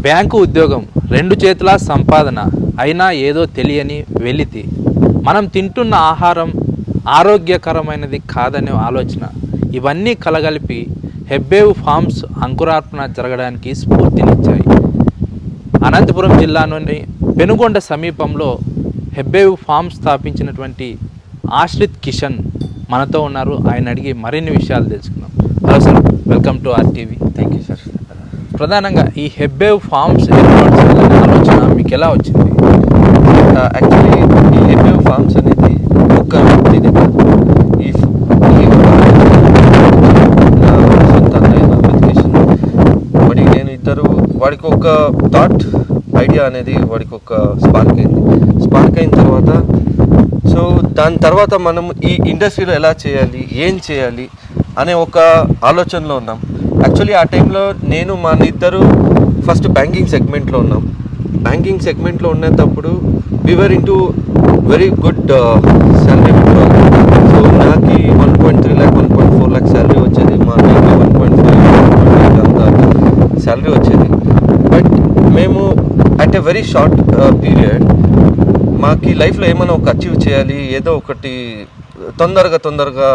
Bank ఉద్యోగం రెండు చేతుల సంపాదన అయినా ఏదో తెలియని వెలితి. మనం తింటున్న ఆహారం ఆరోగ్యకరమైనది కాదనే ఆలోచన, ఇవన్నీ కలగలిపి హెబ్బేవు ఫార్మ్స్ అంకురార్పణ జరగడానికి స్ఫూర్తినిచ్చాయి. అనంతపురం జిల్లాలోని పెనుగొండ సమీపంలో హెబ్బేవు ఫార్మ్స్ స్థాపించినటువంటి ఆశ్రిత్ కిషన్ మనతో ఉన్నారు. ఆయన అడిగి మరిన్ని విషయాలు తెలుసుకుందాం. Hello sir, welcome to RTV. Thank you sir. ప్రధానంగా ఈ హెబ్బేవ్ ఫార్మ్స్ ఏర్పాటు చేయాలనే ఆలోచన మీకు ఎలా వచ్చింది? యాక్చువల్లీ ఈ హెబ్బేవ్ ఫార్మ్స్ అనేది ఒక ఇది ఈ నా సొంత అన్నయ్య మెడికేషన్ వాడి నేను ఇద్దరు వాడికి ఒక థాట్ ఐడియా అనేది వాడికి ఒక స్పార్క్ అయిన తర్వాత సో దాని తర్వాత మనం ఈ ఇండస్ట్రీలో ఎలా చేయాలి, ఏం చేయాలి అనే ఒక ఆలోచనలో ఉన్నాం. యాక్చువల్లీ ఆ టైంలో నేను మా ఇద్దరు ఫస్ట్ బ్యాంకింగ్ సెగ్మెంట్లో ఉన్నాం. బ్యాంకింగ్ సెగ్మెంట్లో ఉండేటప్పుడు we are into very good salary. So నాకు 1.3 lakh 1.4 lakh శాలరీ వచ్చేది, మా అన్నయ్యకి 1.5 అంత శాలరీ వచ్చేది. బట్ మేము at a very short period మాకు లైఫ్లో ఏమైనా ఒక అచీవ్ చేయాలి, ఏదో ఒకటి తొందరగా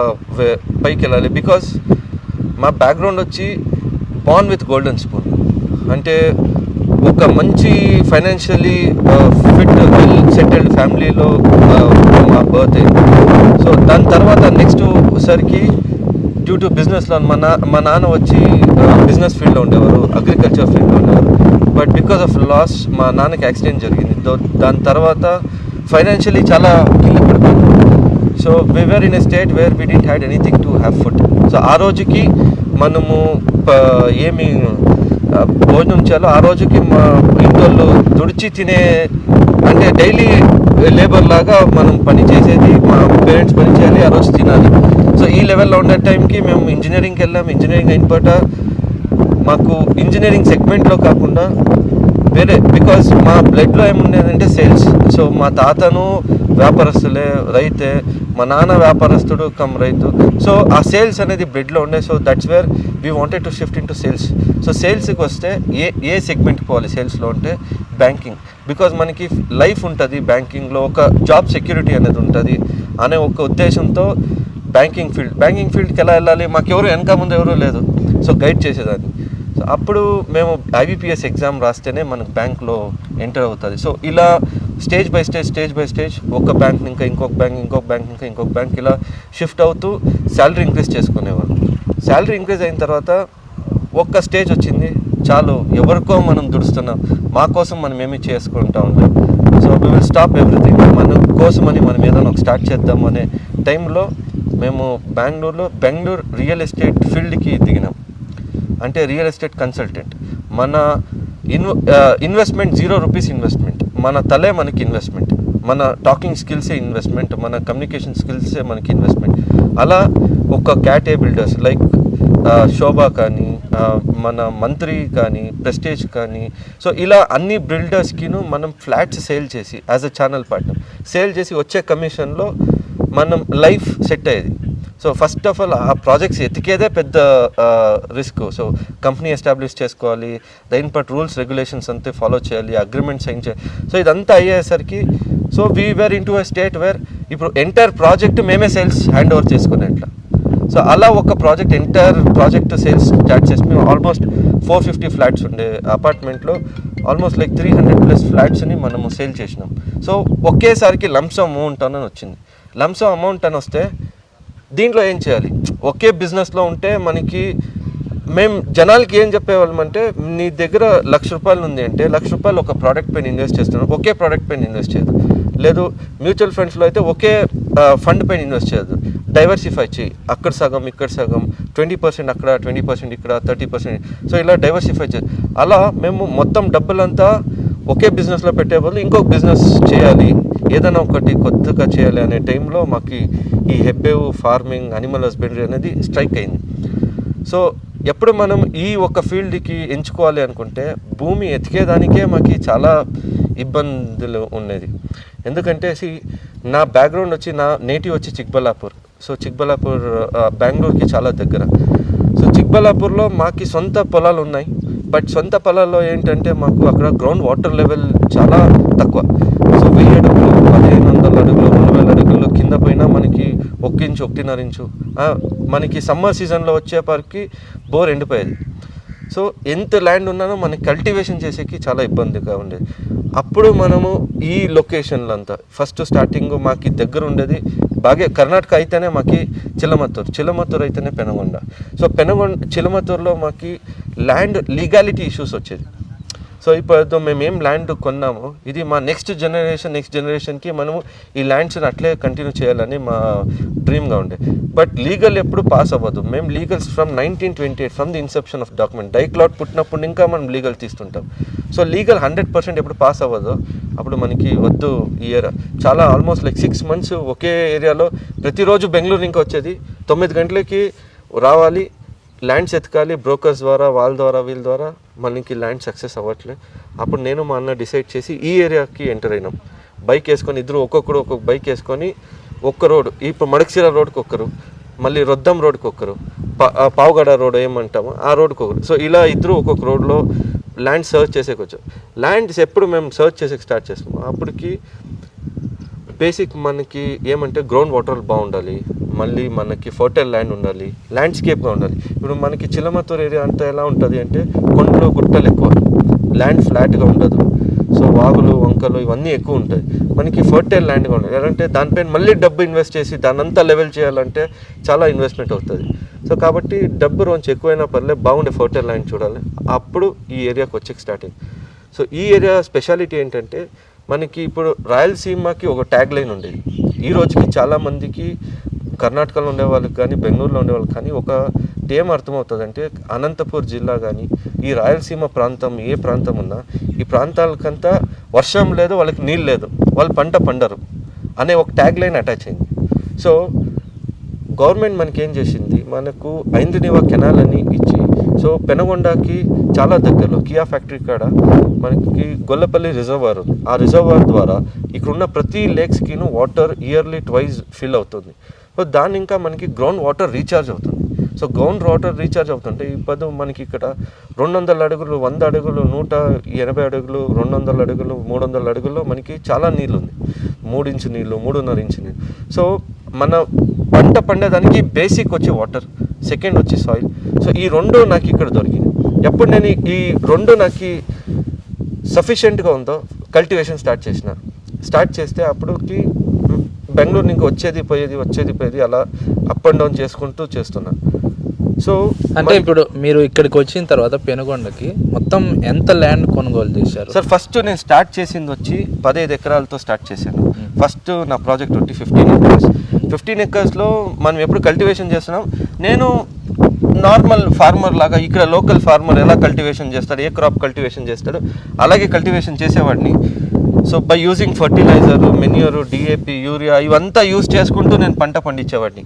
పైకి వెళ్ళాలి. బికాస్ మా బ్యాక్గ్రౌండ్ వచ్చి బార్న్ విత్ గోల్డెన్ స్పూన్, అంటే ఒక మంచి ఫైనాన్షియలీ ఫిట్ వెల్ సెటిల్డ్ ఫ్యామిలీలో మా బర్త్ అయింది. సో దాని తర్వాత నెక్స్ట్ సరికి డ్యూ టు బిజినెస్లో మా నాన్న వచ్చి బిజినెస్ ఫీల్డ్లో ఉండేవారు, అగ్రికల్చర్ ఫీల్డ్లో ఉండేవారు. బట్ బికాస్ ఆఫ్ లాస్ మా నాన్నకి యాక్సిడెంట్ జరిగింది. దాని తర్వాత ఫైనాన్షియలీ చాలా కింద పడిపోయింది. So we are in a state where we didn't had anything to have food. So ఆ రోజుకి మనము ఏమి భోజనం చేయాలో ఆ రోజుకి మా ఇంట్లో తుడిచి తినే, అంటే డైలీ లేబర్ లాగా మనం పని చేసేది, మా పేరెంట్స్ పని చేయాలి, ఆ రోజు తినాలి. సో ఈ లెవెల్లో ఉండే టైంకి మేము ఇంజనీరింగ్కి వెళ్ళాము. ఇంజనీరింగ్ అయిన పాట మాకు ఇంజనీరింగ్ సెగ్మెంట్లో కాకుండా వేరే, బికాస్ మా బ్లడ్లో ఏముండేదంటే సేల్స్. సో మా తాతను వ్యాపారస్తులే, రైతే, మా నాన్న వ్యాపారస్తుడు కమ్ రైతు. సో ఆ సేల్స్ అనేది బ్లడ్లో ఉండే. So that's where we wanted to shift into sales. So సేల్స్కి వస్తే ఏ సెగ్మెంట్కి పోవాలి సేల్స్లో అంటే బ్యాంకింగ్. బికాజ్ మనకి లైఫ్ ఉంటుంది బ్యాంకింగ్లో, ఒక జాబ్ సెక్యూరిటీ అనేది ఉంటుంది అనే ఒక ఉద్దేశంతో బ్యాంకింగ్ ఫీల్డ్కి ఎలా వెళ్ళాలి, మాకెవరు వెనక ముందు ఎవరూ లేదు. సో గైడ్ చేసేదాన్ని. సో అప్పుడు మేము IBPS ఎగ్జామ్ రాస్తేనే మనకు బ్యాంక్లో ఎంటర్ అవుతుంది. సో ఇలా స్టేజ్ బై స్టేజ్ ఒక బ్యాంక్ ఇంకా ఇంకొక బ్యాంక్ ఇలా షిఫ్ట్ అవుతూ శాలరీ ఇంక్రీజ్ చేసుకునేవారు. శాలరీ ఇంక్రీజ్ అయిన తర్వాత ఒక్క స్టేజ్ వచ్చింది, చాలు ఎవరికో మనం దుడుస్తున్నాం, మా కోసం మనం ఏమీ చేసుకుంటా ఉన్నాం. So we will stop everything, మన కోసమని మనం ఏదైనా ఒక స్టార్ట్ చేద్దాం అనే టైంలో మేము బెంగళూరు రియల్ ఎస్టేట్ ఫీల్డ్కి దిగినాం. అంటే రియల్ ఎస్టేట్ కన్సల్టెంట్. మన ఇన్వెస్ట్మెంట్ 0 రూపీస్ ఇన్వెస్ట్మెంట్, మన తలే మనకి ఇన్వెస్ట్మెంట్, మన టాకింగ్ స్కిల్సే ఇన్వెస్ట్మెంట్, మన కమ్యూనికేషన్ స్కిల్సే మనకి ఇన్వెస్ట్మెంట్. అలా ఒక క్యాటే బిల్డర్స్ లైక్ శోభా కానీ, మన మంత్రి కానీ, ప్రెస్టేజ్ కానీ, సో ఇలా అన్ని బిల్డర్స్కిను మనం ఫ్లాట్స్ సేల్ చేసి as a channel partner sale చేసి వచ్చే కమిషన్లో మనం లైఫ్ సెట్ అయ్యేది. సో ఫస్ట్ ఆఫ్ ఆల్ ఆ ప్రాజెక్ట్స్ ఎతికేదే పెద్ద రిస్క్. సో కంపెనీ ఎస్టాబ్లిష్ చేసుకోవాలి, దాని పాటు రూల్స్ రెగ్యులేషన్స్ అంతా ఫాలో చేయాలి, అగ్రిమెంట్ సైన్ చేయాలి. సో ఇదంతా అయ్యేసరికి so we were into a state where ఇప్పుడు ఎంటైర్ ప్రాజెక్ట్ మేమే సేల్స్ హ్యాండ్ ఓవర్ చేసుకునేట్లా. సో అలా ఒక ఎంటైర్ ప్రాజెక్ట్ సేల్స్ స్టార్ట్ చేసి మేము ఆల్మోస్ట్ 450 ఫ్లాట్స్ ఉండే అపార్ట్మెంట్లో ఆల్మోస్ట్ లైక్ 300+ ఫ్లాట్స్ని మనము సేల్ చేసినాం. సో ఒకేసారికి లంసమ్ అమౌంట్ అని వచ్చింది. లంసమ్ అమౌంట్ అని వస్తే దీంట్లో ఏం చేయాలి, ఒకే బిజినెస్లో ఉంటే మనకి మేము జనాలకి ఏం చెప్పేవాళ్ళం అంటే, నీ దగ్గర ₹1,00,000 ఉంది అంటే ₹1,00,000 ఒక ప్రోడక్ట్ పైన ఇన్వెస్ట్ చేస్తున్నాం, ఒకే ప్రోడక్ట్ పైన ఇన్వెస్ట్ చేయదు. లేదు మ్యూచువల్ ఫండ్స్లో అయితే ఒకే ఫండ్ పైన ఇన్వెస్ట్ చేయదు, డైవర్సిఫై చేయి, అక్కడ సగం ఇక్కడ సగం, 20% అక్కడ 20% ఇక్కడ 30%. సో ఇలా డైవర్సిఫై చేయాలి. అలా మేము మొత్తం డబ్బులంతా ఒకే బిజినెస్లో పెట్టే బదులు ఇంకొక బిజినెస్ చేయాలి, ఏదైనా ఒకటి కొత్తగా చేయాలి అనే టైంలో మాకు ఈ హెబ్బేవ్ ఫార్మింగ్, అనిమల్ హస్బెండరీ అనేది స్ట్రైక్ అయింది. సో ఎప్పుడు మనం ఈ ఒక ఫీల్డ్కి ఎంచుకోవాలి అనుకుంటే భూమి ఎతికేదానికే మాకు చాలా ఇబ్బందులు ఉండేది. ఎందుకంటే నా బ్యాక్గ్రౌండ్ వచ్చి, నా నేటివ్ వచ్చి చిక్బల్లాపూర్. సో చిక్బల్లాపూర్ బెంగళూరుకి చాలా దగ్గర. సో చిక్బల్లాపూర్లో మాకు సొంత పొలాలు ఉన్నాయి, బట్ సొంత పొలాల్లో ఏంటంటే మాకు అక్కడ గ్రౌండ్ వాటర్ లెవెల్ చాలా తక్కువ. సో 1000 అడుగులు, 1500 అడుగులు, 2000 అడుగులు కింద పోయినా మనకి 1 ఇంచు 1.5 ఇంచు. మనకి సమ్మర్ సీజన్లో వచ్చేపరికి బోర్ ఎండిపోయేది. సో ఎంత ల్యాండ్ ఉన్నానో మనకి కల్టివేషన్ చేసేకి చాలా ఇబ్బందిగా ఉండేది. అప్పుడు మనము ఈ లొకేషన్లో అంతా ఫస్ట్ స్టార్టింగ్ మాకు దగ్గర ఉండేది బాగా కర్ణాటక అయితేనే మాకు చిలమత్తూరు అయితేనే పెనుగొండ. సో చిలమత్తూరులో మాకు ల్యాండ్ లీగాలిటీ ఇష్యూస్ వచ్చేది. సో ఇప్పుడు మేము ల్యాండ్ కొన్నాము, ఇది మా నెక్స్ట్ జనరేషన్కి మనము ఈ ల్యాండ్స్ని అట్లే కంటిన్యూ చేయాలని మా డ్రీమ్గా ఉండే. బట్ లీగల్ ఎప్పుడు పాస్ అవ్వదు. మేము legals from 1928 from the inception of document డైక్లాట్ పుట్టినప్పుడు ఇంకా మనం లీగల్ తీస్తుంటాం. సో లీగల్ 100% ఎప్పుడు పాస్ అవ్వదు. అప్పుడు మనకి వద్దు ఈ ఇయర్ చాలా ఆల్మోస్ట్ లైక్ 6 months ఒకే ఏరియాలో ప్రతిరోజు బెంగళూరు ఇంకా వచ్చేది 9 గంటలకి రావాలి, ల్యాండ్స్ ఎతకాలి, బ్రోకర్స్ ద్వారా వీళ్ళ ద్వారా మనకి ల్యాండ్ సక్సెస్ అవ్వట్లే. అప్పుడు నేను మా అన్న డిసైడ్ చేసి ఈ ఏరియాకి ఎంటర్ అయినాం. బైక్ వేసుకొని ఇద్దరు ఒక్కొక్క బైక్ వేసుకొని ఒక్క రోడ్, ఇప్పుడు మడక్సిర రోడ్కి ఒక్కరు, మళ్ళీ రొద్దం రోడ్కి ఒక్కరు, పావుగడ రోడ్ ఏమంటామో ఆ రోడ్కి ఒకరు. సో ఇలా ఇద్దరు ఒక్కొక్క రోడ్లో ల్యాండ్ సర్చ్ చేసేకొచ్చు. ల్యాండ్స్ ఎప్పుడు మేము సర్చ్ చేసేకి స్టార్ట్ చేస్తాము అప్పటికి బేసిక్ మనకి ఏమంటే గ్రౌండ్ వాటర్ బాగుండాలి, మళ్ళీ మనకి ఫర్టైల్ ల్యాండ్ ఉండాలి, ల్యాండ్స్కేప్గా ఉండాలి. ఇప్పుడు మనకి చిలమత్తూరు ఏరియా అంతా ఎలా ఉంటుంది అంటే కొండలు గుట్టలు ఎక్కువ, ల్యాండ్ ఫ్లాట్గా ఉండదు. సో వాగులు వంకలు ఇవన్నీ ఎక్కువ ఉంటాయి. మనకి ఫర్టైల్ ల్యాండ్గా ఉండాలి. అంటే దానిపైన మళ్ళీ డబ్బు ఇన్వెస్ట్ చేసి దానంతా లెవెల్ చేయాలంటే చాలా ఇన్వెస్ట్మెంట్ అవుతుంది. సో కాబట్టి డబ్బు రోజు ఎక్కువైనా పర్లేదు, బాగుండే ఫర్టైల్ ల్యాండ్ చూడాలి. అప్పుడు ఈ ఏరియాకి వచ్చే స్టార్టింగ్. సో ఈ ఏరియా స్పెషాలిటీ ఏంటంటే మనకి ఇప్పుడు రాయలసీమకి ఒక ట్యాగ్ లైన్ ఉండేది. ఈ రోజుకి చాలామందికి కర్ణాటకలో ఉండే వాళ్ళకి కానీ బెంగళూరులో ఉండే వాళ్ళకి కానీ ఒక ఏం అర్థమవుతుంది అంటే అనంతపూర్ జిల్లా కానీ ఈ రాయలసీమ ప్రాంతం ఏ ప్రాంతం ఉన్నా ఈ ప్రాంతాలకంతా వర్షం లేదు, వాళ్ళకి నీళ్ళు లేదు, వాళ్ళు పంట పండరు అనే ఒక ట్యాగ్ లైన్ అటాచ్ అయింది. సో గవర్నమెంట్ మనకి ఏం చేసింది, మనకు ఐంద్రినివా కెనాల్ అని ఇచ్చి, సో పెనుగొండకి చాలా దగ్గరలో కియా ఫ్యాక్టరీ కాడ మనకి గొల్లపల్లి రిజర్వాయర్ ఉంది. ఆ రిజర్వాయర్ ద్వారా ఇక్కడున్న ప్రతి లేక్స్కి వాటర్ ఇయర్లీ ట్వైస్ ఫిల్ అవుతుంది. సో దాన్ని ఇంకా మనకి గ్రౌండ్ వాటర్ రీఛార్జ్ అవుతుంది. సో గ్రౌండ్ వాటర్ రీఛార్జ్ అవుతుంటే ఇప్పుడు మనకి ఇక్కడ 200 అడుగులు, 100 అడుగులు, 180 అడుగులు, 200 అడుగులు, 300 అడుగుల్లో మనకి చాలా నీళ్ళు ఉంది. 3 ఇంచు నీళ్ళు, 3.5 ఇంచు నీళ్ళు. సో మన పంట పండేదానికి బేసిక్ వచ్చి వాటర్, సెకండ్ వచ్చి సాయిల్. సో ఈ రెండు నాకు ఇక్కడ దొరికింది. ఎప్పుడు నేను ఈ రెండు నాకు సఫిషియెంట్గా ఉందో కల్టివేషన్ స్టార్ట్ చేస్తే అప్పటికి బెంగళూరు ఇంకా వచ్చేది పోయేది అలా అప్ అండ్ డౌన్ చేసుకుంటూ చేస్తున్నా. సో అంటే ఇప్పుడు మీరు ఇక్కడికి వచ్చిన తర్వాత పెనుగొండకి మొత్తం ఎంత ల్యాండ్ కొనుగోలు చేశారు? సార్ ఫస్ట్ నేను స్టార్ట్ చేసింది వచ్చి 15 ఎకరాలతో స్టార్ట్ చేశాను. ఫస్ట్ నా ప్రాజెక్ట్ వచ్చి 15 ఎకర్స్లో మనం ఎప్పుడు కల్టివేషన్ చేస్తున్నాం. నేను నార్మల్ ఫార్మర్ లాగా ఇక్కడ లోకల్ ఫార్మర్ ఎలా కల్టివేషన్ చేస్తాడు, ఏ క్రాప్ కల్టివేషన్ చేస్తాడు అలాగే కల్టివేషన్ చేసేవాడిని. So by using fertiliser, manure, DAP, urea ఇవంతా యూజ్ చేసుకుంటూ నేను పంట పండించేవాడిని.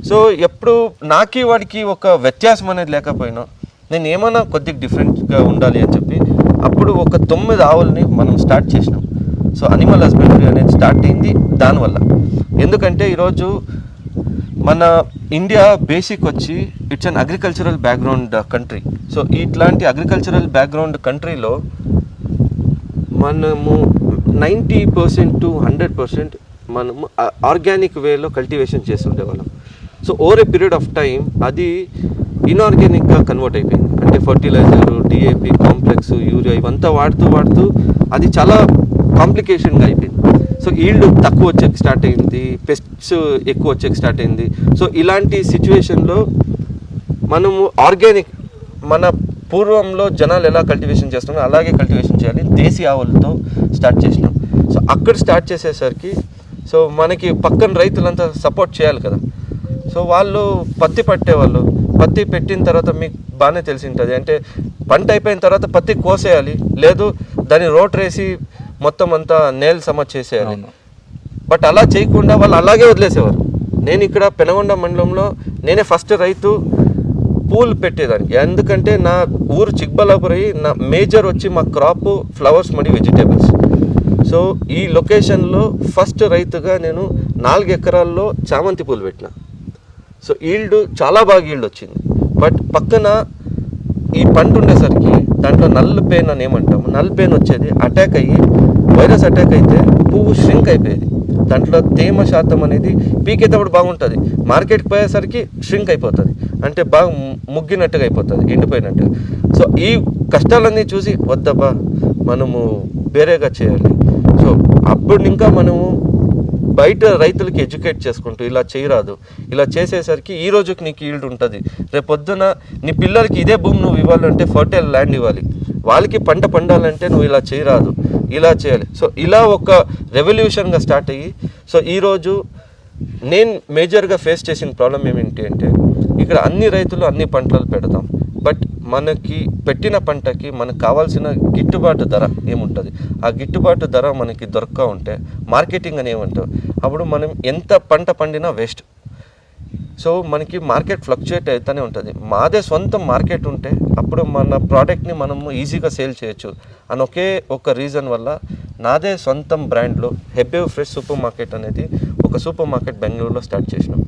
సో ఎప్పుడు నాకి వాడికి ఒక వ్యత్యాసం అనేది లేకపోయినా నేను ఏమైనా కొద్దిగా డిఫరెంట్గా ఉండాలి అని చెప్పి అప్పుడు ఒక 9 ఆవుల్ని మనం స్టార్ట్ చేసినాం. సో అనిమల్ హస్బెండరీ అనేది స్టార్ట్ అయింది దానివల్ల. ఎందుకంటే ఈరోజు మన ఇండియా బేసిక్ వచ్చి it's an agricultural background country. So ఇట్లాంటి అగ్రికల్చరల్ బ్యాక్గ్రౌండ్ కంట్రీలో మనము 90% to 100% మనము ఆర్గానిక్ వేలో కల్టివేషన్ చేస్తుండేవాళ్ళం. So over a period of time అది ఇన్ఆర్గానిక్గా కన్వర్ట్ అయిపోయింది. అంటే ఫర్టిలైజరు, డిఏపి, కాంప్లెక్స్, యూరియా ఇవంతా వాడుతూ అది చాలా కాంప్లికేషన్గా అయిపోయింది. సో ఈల్డ్ తక్కువ వచ్చేకి స్టార్ట్ అయింది, పెస్ట్స్ ఎక్కువ వచ్చేకి స్టార్ట్ అయింది. సో ఇలాంటి సిచ్యువేషన్లో మనము ఆర్గానిక్ మన పూర్వంలో జనాలు ఎలా కల్టివేషన్ చేస్తున్నారో అలాగే కల్టివేషన్ చేయాలి, దేశీ ఆవులతో స్టార్ట్ చేసినాం. సో అక్కడ స్టార్ట్ చేసేసరికి సో మనకి పక్కన రైతులంతా సపోర్ట్ చేయాలి కదా. సో వాళ్ళు పత్తి పట్టేవాళ్ళు, పత్తి పెట్టిన తర్వాత మీకు బాగానే తెలిసి ఉంటుంది, అంటే పంట అయిపోయిన తర్వాత పత్తి కోసేయాలి, లేదు దాన్ని రోటరేసి మొత్తం అంతా నేల సమ చేసేయాలి. బట్ అలా చేయకుండా వాళ్ళు అలాగే వదిలేసేవారు. నేను ఇక్కడ పెనుగొండ మండలంలో నేనే ఫస్ట్ రైతు పూల్ పెట్టేదానికి. ఎందుకంటే నా ఊరు చిక్బల్లాపురి, నా మేజర్ వచ్చి మా క్రాప్ ఫ్లవర్స్ మరియు వెజిటేబుల్స్. సో ఈ లొకేషన్లో ఫస్ట్ రైతుగా నేను 4 ఎకరాల్లో చామంతి పూలు పెట్టిన. సో ఈల్డ్ చాలా బాగా ఈల్డ్ వచ్చింది. బట్ పక్కన ఈ పంట ఉండేసరికి దాంట్లో నల్ పెయిన్ అని ఏమంటాము, నల్ పెయిన్ వచ్చేది అటాక్ అయ్యి వైరస్ అటాక్ అయితే పువ్వు ష్రింక్ అయిపోయేది. దాంట్లో తేమ శాతం అనేది పీకేటప్పుడు బాగుంటుంది, మార్కెట్కి పోయేసరికి ష్రింక్ అయిపోతుంది, అంటే బాగా ముగ్గినట్టుగా అయిపోతుంది, ఎండిపోయినట్టుగా. సో ఈ కష్టాలన్నీ చూసి వద్దబ్బా మనము వేరేగా చేయాలి. సో అప్పుడు ఇంకా మనము బయట రైతులకి ఎడ్యుకేట్ చేసుకుంటూ ఇలా చేయరాదు, ఇలా చేసేసరికి ఈ రోజుకి నీకు ఈల్డ్ ఉంటుంది, రేపొద్దున నీ పిల్లలకి ఇదే భూమి నువ్వు ఇవ్వాలంటే ఫర్టైల్ ల్యాండ్ ఇవ్వాలి, వాళ్ళకి పంట పండాలంటే నువ్వు ఇలా చేయరాదు, ఇలా చేయాలి. సో ఇలా ఒక రెవల్యూషన్గా స్టార్ట్ అయ్యి, సో ఈరోజు నేను మేజర్గా ఫేస్ చేసిన ప్రాబ్లం ఏమిటి అంటే, ఇక్కడ అన్ని రైతులు అన్ని పంటలు పెడతాం, బట్ మనకి పెట్టిన పంటకి మనకు కావాల్సిన గిట్టుబాటు ధర ఏముంటుంది, ఆ గిట్టుబాటు ధర మనకి దొరక్క ఉంటే మార్కెటింగ్ అని ఏమంటారు, అప్పుడు మనం ఎంత పంట పండినా వేస్ట్. సో మనకి మార్కెట్ ఫ్లక్చుయేట్ అవుతూనే ఉంటుంది. మాదే సొంత మార్కెట్ ఉంటే అప్పుడు మన ప్రోడక్ట్ని మనము ఈజీగా సేల్ చేయొచ్చు అని ఒకే ఒక రీజన్ వల్ల నాదే సొంతం బ్రాండ్లో హెబ్బేవ్ ఫ్రెష్ సూపర్ మార్కెట్ అనేది ఒక సూపర్ మార్కెట్ బెంగళూరులో స్టార్ట్ చేసినాం.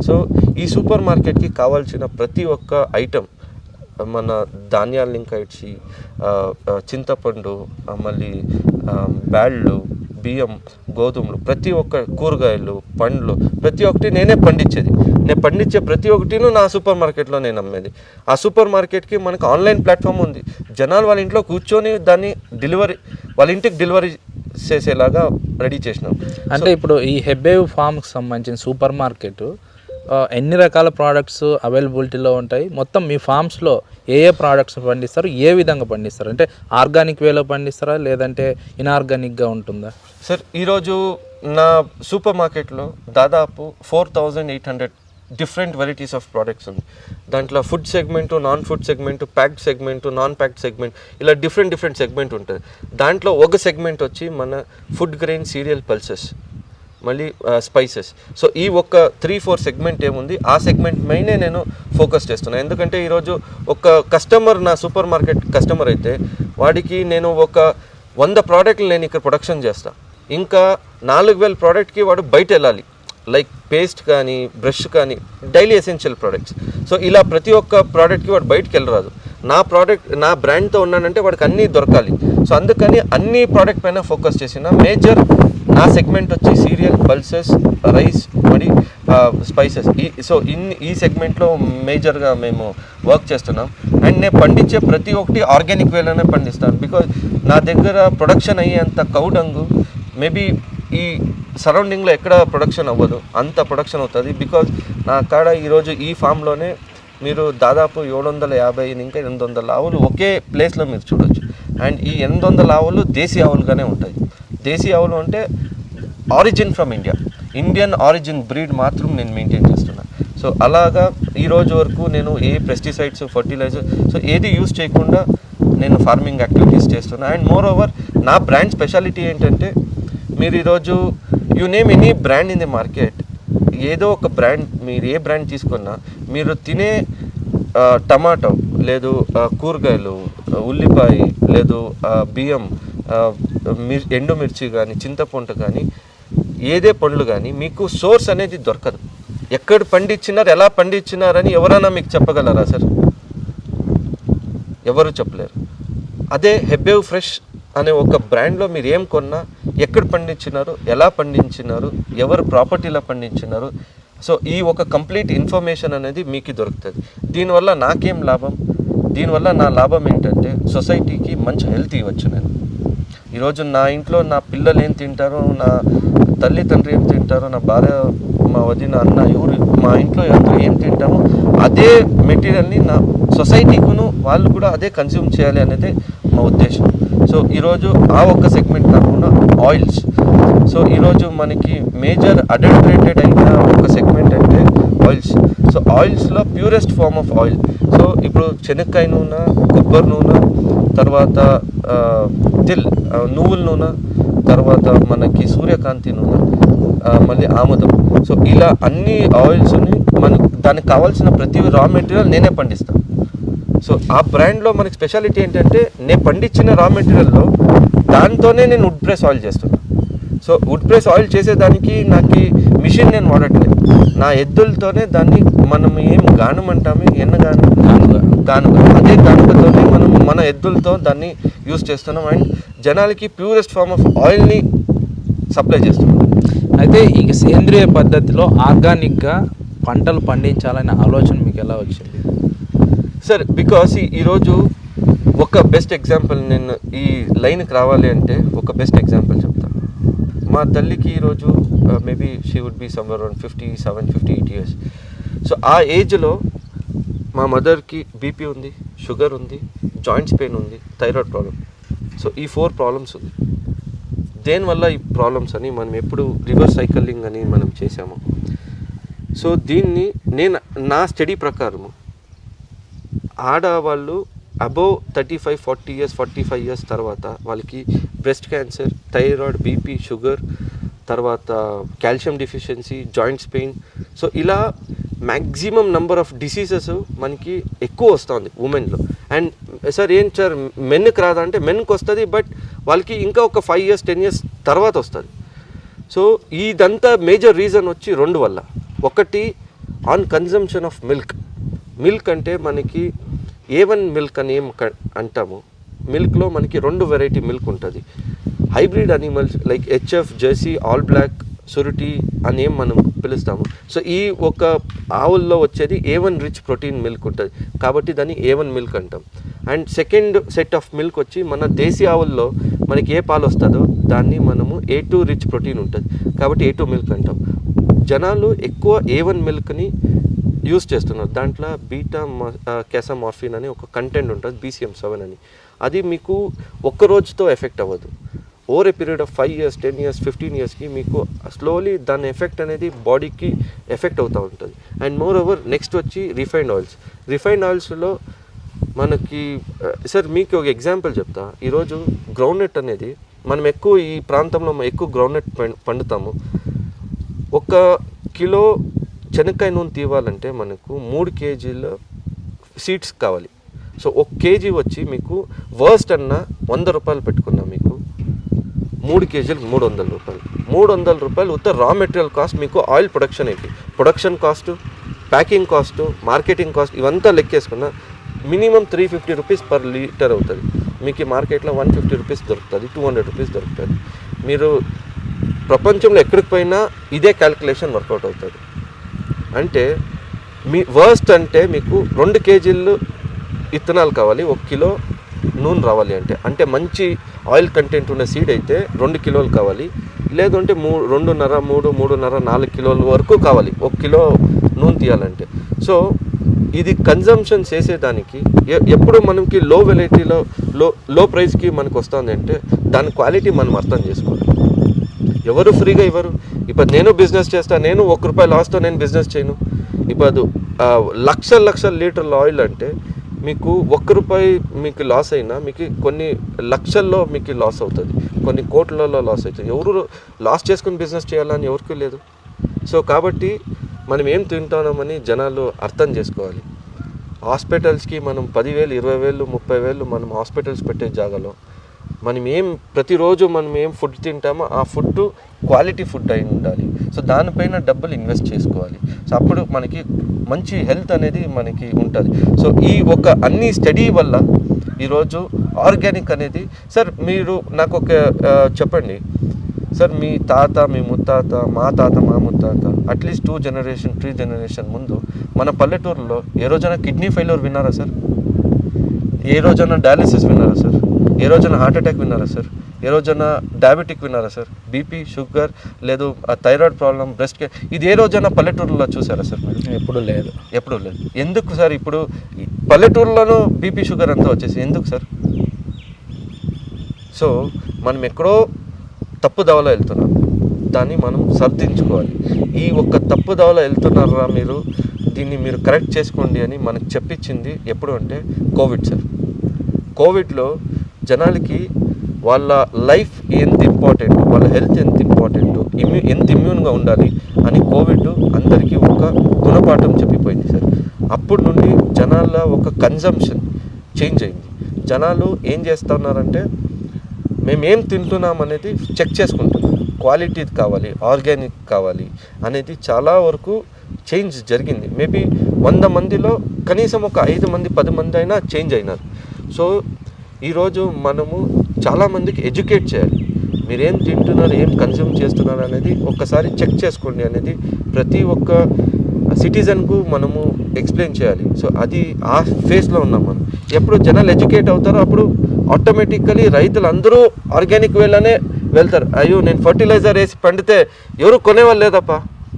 సో ఈ సూపర్ మార్కెట్కి కావాల్సిన ప్రతి ఒక్క ఐటమ్, మన ధాన్యాలు ఇంకా ఇచ్చి చింతపండు, మళ్ళీ బ్యాళ్ళు, బియ్యం, గోధుమలు, ప్రతి ఒక్క కూరగాయలు, పండ్లు, ప్రతి ఒక్కటి నేనే పండించేది. నేను పండించే ప్రతి ఒక్కటిను నా సూపర్ మార్కెట్లో నేను అమ్మేది. ఆ సూపర్ మార్కెట్కి మనకు ఆన్లైన్ ప్లాట్ఫామ్ ఉంది, జనాలు వాళ్ళ ఇంట్లో కూర్చొని దాన్ని డెలివరీ, వాళ్ళ ఇంటికి డెలివరీ చేసేలాగా రెడీ చేసినాం. అంటే ఇప్పుడు ఈ హెబ్బేవ్ ఫార్మ్కి సంబంధించిన సూపర్ మార్కెట్ ఎన్ని రకాల ప్రోడక్ట్స్ అవైలబిలిటీలో ఉంటాయి, మొత్తం మీ ఫార్మ్స్లో ఏ ఏ ప్రోడక్ట్స్ పండిస్తారు, ఏ విధంగా పండిస్తారు, అంటే ఆర్గానిక్ వేలో పండిస్తారా లేదంటే ఇన్ఆర్గానిక్గా ఉంటుందా? సార్ ఈరోజు నా సూపర్ మార్కెట్లో దాదాపు 4800 డిఫరెంట్ వెరైటీస్ ఆఫ్ ప్రోడక్ట్స్ ఉంది. దాంట్లో food segment, non food segment, packed segment, non packed segment, ఇలా డిఫరెంట్ సెగ్మెంట్ ఉంటుంది. దాంట్లో ఒక సెగ్మెంట్ వచ్చి మన ఫుడ్ గ్రెయిన్, సీరియల్, పల్సెస్, మళ్ళీ స్పైసెస్. సో ఈ ఒక 3-4 సెగ్మెంట్ ఏముంది, ఆ సెగ్మెంట్ మెయినే నేను ఫోకస్ చేస్తున్నాను. ఎందుకంటే ఈరోజు ఒక కస్టమర్ నా సూపర్ మార్కెట్ కస్టమర్ అయితే వాడికి నేను ఒక 100 ప్రోడక్ట్లు నేను ఇక్కడ ప్రొడక్షన్ చేస్తాను, ఇంకా 4000 ప్రోడక్ట్కి వాడు బయట వెళ్ళాలి, లైక్ పేస్ట్ కానీ, బ్రష్ కానీ, డైలీ ఎసెన్షియల్ ప్రోడక్ట్స్. సో ఇలా ప్రతి ఒక్క ప్రోడక్ట్కి వాడు బయటకు వెళ్ళరాదు. నా ప్రోడక్ట్ నా బ్రాండ్తో ఉన్నానంటే వాడికి అన్నీ దొరకాలి. సో అందుకని అన్ని ప్రోడక్ట్ పైన ఫోకస్ చేసిన మేజర్ నా సెగ్మెంట్ వచ్చి సీరియల్, పల్సెస్, రైస్, మరి స్పైసెస్. ఈ సెగ్మెంట్లో మేజర్గా మేము వర్క్ చేస్తున్నాం. అండ్ నేను పండించే ప్రతి ఒక్కటి ఆర్గానిక్ వేలోనే పండిస్తాను. బికాజ్ నా దగ్గర ప్రొడక్షన్ అయ్యేంత కౌడంగు మేబీ ఈ సరౌండింగ్లో ఎక్కడ ప్రొడక్షన్ అవ్వదు, అంత ప్రొడక్షన్ అవుతుంది. బికాజ్ నా కాడ ఈరోజు ఈ ఫామ్లోనే మీరు దాదాపు 750 ఇంకా 800 ఆవులు ఒకే ప్లేస్లో మీరు చూడొచ్చు. అండ్ ఈ 800 ఆవులు దేశీ ఆవులుగానే ఉంటాయి. దేశీ ఆవులు అంటే origin from India, Indian origin breed మాత్రం నేను మెయింటైన్ చేస్తున్నాను. సో అలాగా ఈరోజు వరకు నేను ఏ పెస్టిసైడ్స్, ఫర్టిలైజర్, సో ఏది యూజ్ చేయకుండా నేను ఫార్మింగ్ యాక్టివిటీస్ చేస్తున్నాను. అండ్ మోర్ ఓవర్ నా బ్రాండ్ స్పెషాలిటీ ఏంటంటే, మీరు ఈరోజు you name any brand in the market, ఏదో ఒక బ్రాండ్ మీరు ఏ బ్రాండ్ తీసుకున్నా మీరు తినే టమాటో, లేదు కూరగాయలు, ఉల్లిపాయ, లేదు బియ్యం, ఎండుమిర్చి కానీ, చింతపండు కానీ, ఏదే పండ్లు కానీ మీకు సోర్స్ అనేది దొరకదు. ఎక్కడ పండించినారు, ఎలా పండించినారని ఎవరైనా మీకు చెప్పగలరా సార్? ఎవరు చెప్పలేరు. అదే హెబ్బేవ్ ఫ్రెష్ అనే ఒక బ్రాండ్లో మీరు ఏం కొన్నా, ఎక్కడ పండించినారు, ఎలా పండించినారు, ఎవరు ప్రాపర్టీలో పండించినారు, సో ఈ ఒక కంప్లీట్ ఇన్ఫర్మేషన్ అనేది మీకు దొరుకుతుంది. దీనివల్ల నాకేం లాభం, దీనివల్ల నా లాభం ఏంటంటే సొసైటీకి మంచి హెల్త్ ఇవ్వచ్చు. నేను ఈరోజు నా ఇంట్లో నా పిల్లలు ఏం తింటారో, నా తల్లి తండ్రి ఏం తింటారో, నా భార్య, మా వదిన, అన్న, ఎవరు మా ఇంట్లో ఎవరు ఏం తింటామో అదే మెటీరియల్ని నా సొసైటీకును వాళ్ళు కూడా అదే కన్జ్యూమ్ చేయాలి అనేది మా ఉద్దేశం. సో ఈరోజు ఆ ఒక్క సెగ్మెంట్ కాకుండా ఆయిల్స్, సో ఈరోజు మనకి మేజర్ అడల్టరేటెడ్ అయిన ఒక సెగ్మెంట్ అంటే ఆయిల్స్. సో ఆయిల్స్లో purest form of oil, so ఇప్పుడు శనక్కాయ నూనె, కొబ్బరి నూనె, తర్వాత నువ్వుల నూనె, తర్వాత మనకి సూర్యకాంతి నూనె, మళ్ళీ ఆముదం. సో ఇలా అన్ని ఆయిల్స్ని మనకి దానికి కావాల్సిన ప్రతి రా మెటీరియల్ నేనే పండిస్తాను. సో ఆ బ్రాండ్లో మనకి స్పెషాలిటీ ఏంటంటే, నేను పండించిన రా మెటీరియల్లో దాంతోనే నేను వుడ్ ప్రెస్ ఆయిల్ చేస్తున్నాను. సో వుడ్ ప్రెస్ ఆయిల్ చేసేదానికి నాకు మిషన్ నేను వాడట్లేదు, నా ఎద్దులతోనే దాన్ని మనం ఏం గానం అంటామే, అదే గానుగతోనే మనం మన ఎద్దులతో దాన్ని యూస్ చేస్తున్నాం అండ్ జనాలకి ప్యూరెస్ట్ ఫార్మ్ ఆఫ్ ఆయిల్ని సప్లై చేస్తున్నాం. అయితే ఈ సేంద్రియ పద్ధతిలో ఆర్గానిక్గా పంటలు పండించాలనే ఆలోచన మీకు ఎలా వచ్చింది? సార్ బికాస్ ఈరోజు ఒక బెస్ట్ ఎగ్జాంపుల్, నేను ఈ లైన్కి రావాలి అంటే ఒక బెస్ట్ ఎగ్జాంపుల్ చెప్తాను. మా తల్లికి ఈరోజు maybe she would be somewhere around 57-58 years. So ఆ ఏజ్లో మా మదర్కి బీపీ ఉంది, షుగర్ ఉంది, జాయింట్స్ పెయిన్ ఉంది, థైరాయిడ్ ప్రాబ్లం. సో ఈ 4 ప్రాబ్లమ్స్ ఉంది. దేనివల్ల ఈ ప్రాబ్లమ్స్ అని మనం ఎప్పుడు రివర్స్ సైకిలింగ్ అని మనం చేసాము. సో దీన్ని నేను నా స్టడీ ప్రకారము ఆడవాళ్ళు అబోవ్ 35-40 years 45 years తర్వాత వాళ్ళకి breast cancer, thyroid, BP, sugar, తర్వాత calcium deficiency, joints pain, so ఇలా మ్యాక్సిమం నెంబర్ ఆఫ్ డిసీజెస్ మనకి ఎక్కువ వస్తుంది ఉమెన్లో. అండ్ సార్ ఏం సార్ మెన్కి రాదా అంటే మెన్కి వస్తుంది, బట్ వాళ్ళకి ఇంకా ఒక 5 years 10 years తర్వాత వస్తుంది. సో ఇదంతా మేజర్ రీజన్ వచ్చి 2 వల్ల. ఒకటి ఆన్ కన్జంప్షన్ ఆఫ్ మిల్క్ అంటే మనకి A1 మిల్క్ అని ఏం అంటాము. మిల్క్లో మనకి 2 వెరైటీ మిల్క్ ఉంటుంది. Hybrid animals like HF, Jersey, all black, సురుటి అని ఏం మనం పిలుస్తాము. సో ఈ ఒక ఆవుల్లో వచ్చేది A1 రిచ్ ప్రోటీన్ మిల్క్ ఉంటుంది కాబట్టి దాన్ని A1 మిల్క్ అంటాం. And second set of milk వచ్చి మన దేశీ ఆవుల్లో మనకి ఏ పాలు వస్తుందో దాన్ని మనము A2 రిచ్ ప్రోటీన్ ఉంటుంది కాబట్టి A2 మిల్క్ అంటాం. జనాలు ఎక్కువ A1 మిల్క్ని యూస్ చేస్తున్నారు. దాంట్లో బీటా క్యాసమార్ఫిన్ అని ఒక కంటెంట్ ఉంటుంది, BCM7 అని. అది మీకు ఒక్క రోజుతో ఎఫెక్ట్ అవ్వదు. Over a period of 5 years 10 years 15 yearsకి మీకు స్లోలీ దాని ఎఫెక్ట్ అనేది బాడీకి ఎఫెక్ట్ అవుతూ ఉంటుంది. అండ్ మోర్ ఓవర్ నెక్స్ట్ వచ్చి రిఫైన్డ్ ఆయిల్స్లో మనకి సార్ మీకు ఒక ఎగ్జాంపుల్ చెప్తా. ఈరోజు గ్రౌండ్నట్ అనేది మనం ఎక్కువ ఈ ప్రాంతంలో ఎక్కువ గ్రౌండ్నట్ పండుతాము. 1 కిలో శనక్కాయ నూనె తీవాలంటే మనకు 3 kgs సీడ్స్ కావాలి. సో 1 kg వచ్చి మీకు వర్స్ట్ అన్న 100 రూపాయలు పెట్టుకున్నాం. మీకు 3 kgs 300 రూపాయలు. 300 రూపాయలు ఉత్త రా మెటీరియల్ కాస్ట్ మీకు oil production cost, packing cost, marketing cost ఇవంతా లెక్కేసుకున్నా మినిమం 350 రూపీస్ పర్ లీటర్ అవుతుంది. మీకు మార్కెట్లో 150 రూపీస్ దొరుకుతుంది, 200 రూపీస్ దొరుకుతుంది. మీరు ప్రపంచంలో ఎక్కడికి పోయినా ఇదే క్యాల్కులేషన్ వర్కౌట్ అవుతుంది. అంటే మీ వర్స్ట్ అంటే మీకు 2 kgs ఇత్తనాలు కావాలి, 1 కిలో నూనె రావాలి అంటే మంచి ఆయిల్ కంటెంట్ ఉన్న సీడ్ అయితే 2 కిలోలు కావాలి, లేదంటే 2.5, 3.5, 4 కిలోల వరకు కావాలి 1 కిలో నూనె తీయాలంటే. సో ఇది కన్జంప్షన్ చేసేదానికి ఎప్పుడు మనకి లో వెరైటీలో లో ప్రైస్కి మనకు వస్తుంది అంటే దాని క్వాలిటీ మనం అర్థం చేసుకోవాలి. ఎవరు ఫ్రీగా ఇవ్వరు. ఇప్పుడు నేను బిజినెస్ చేస్తాను, నేను 1 రూపాయి లాస్తో నేను బిజినెస్ చేయను. ఇప్పుడు లక్షల లీటర్ల ఆయిల్ అంటే మీకు 1 రూపాయి మీకు లాస్ అయినా మీకు కొన్ని లక్షల్లో మీకు లాస్ అవుతుంది, కొన్ని కోట్లలో లాస్ అవుతుంది. ఎవరు లాస్ చేసుకుని బిజినెస్ చేయాలని ఎవరికి లేదు. సో కాబట్టి మనం ఏం తింటున్నామని జనాలు అర్థం చేసుకోవాలి. హాస్పిటల్స్కి మనం 10,000 20,000 30,000 మనం హాస్పిటల్స్ పెట్టే జాగాలో మనం ప్రతిరోజు మనం ఏం ఫుడ్ తింటామో ఆ ఫుడ్ క్వాలిటీ ఫుడ్ అయి ఉండాలి. సో దానిపైన డబ్బులు ఇన్వెస్ట్ చేసుకోవాలి. సో అప్పుడు మనకి మంచి హెల్త్ అనేది మనకి ఉంటుంది. సో ఈ ఒక అన్ని స్టడీ వల్ల ఈరోజు ఆర్గానిక్ అనేది సార్ మీరు నాకు ఒక చెప్పండి సార్, మీ తాత మీ ముత్తాత మా తాత మా ముత్తాత అట్లీస్ట్ 2 generation 3 generation ముందు మన పల్లెటూరులో ఏ రోజైనా కిడ్నీ ఫెయిల్యూర్ విన్నారా సార్? ఏ రోజైనా డయాలిసిస్ విన్నారా సార్? ఏ రోజైనా హార్ట్ అటాక్ విన్నారా సార్? ఏ రోజైనా డయాబెటిక్ విన్నారా సార్? బీపీ, షుగర్, లేదు థైరాయిడ్ ప్రాబ్లం, బ్రెస్ట్ క్యాన్సర్, ఇది ఏ రోజైనా పల్లెటూరులో చూసారా సార్ మీరు? ఎప్పుడూ లేదు. ఎందుకు సార్? ఇప్పుడు పల్లెటూరులోనూ బీపీ షుగర్ అంతా వచ్చేసి ఎందుకు సార్? సో మనం ఎక్కడో తప్పు దవలో వెళ్తున్నాం, దాన్ని మనం సర్దించుకోవాలి. ఈ ఒక్క తప్పు దవలో వెళ్తున్నారా మీరు, దీన్ని మీరు కరెక్ట్ చేసుకోండి అని మనకు చెప్పించింది ఎప్పుడు అంటే కోవిడ్ సార్. కోవిడ్లో జనాలకి వాళ్ళ లైఫ్ ఎంత ఇంపార్టెంట్, వాళ్ళ హెల్త్ ఎంత ఇంపార్టెంట్, ఎంత ఇమ్యూన్గా ఉండాలి అని కోవిడ్ అందరికీ ఒక గుణపాఠం చెప్పిపోయింది సార్. అప్పటి నుండి జనాల ఒక కన్జంప్షన్ చేంజ్ అయింది. జనాలు ఏం చేస్తున్నారంటే మేమేం తింటున్నాం అనేది చెక్ చేసుకుంటున్నాం. క్వాలిటీ కావాలి, ఆర్గానిక్ కావాలి అనేది చాలా వరకు చేంజ్ జరిగింది. మేబీ 100 మందిలో కనీసం ఒక 5 మంది 10 మంది అయినా చేంజ్ అయినారు. సో ఈరోజు మనము చాలామందికి ఎడ్యుకేట్ చేయాలి. మీరేం తింటున్నారు, ఏం కన్జ్యూమ్ చేస్తున్నారు అనేది ఒక్కసారి చెక్ చేసుకోండి అనేది ప్రతి ఒక్క సిటిజన్కు మనము ఎక్స్ప్లెయిన్ చేయాలి. సో అది ఆ ఫేస్లో ఉన్నాం మనం. ఎప్పుడు జనాలు ఎడ్యుకేట్ అవుతారో అప్పుడు ఆటోమేటికలీ రైతులు అందరూ ఆర్గానిక్ వేలోనే వెళ్తారు. అయ్యో నేను ఫర్టిలైజర్ వేసి పండితే ఎవరు కొనేవాళ్ళు లేదప్ప,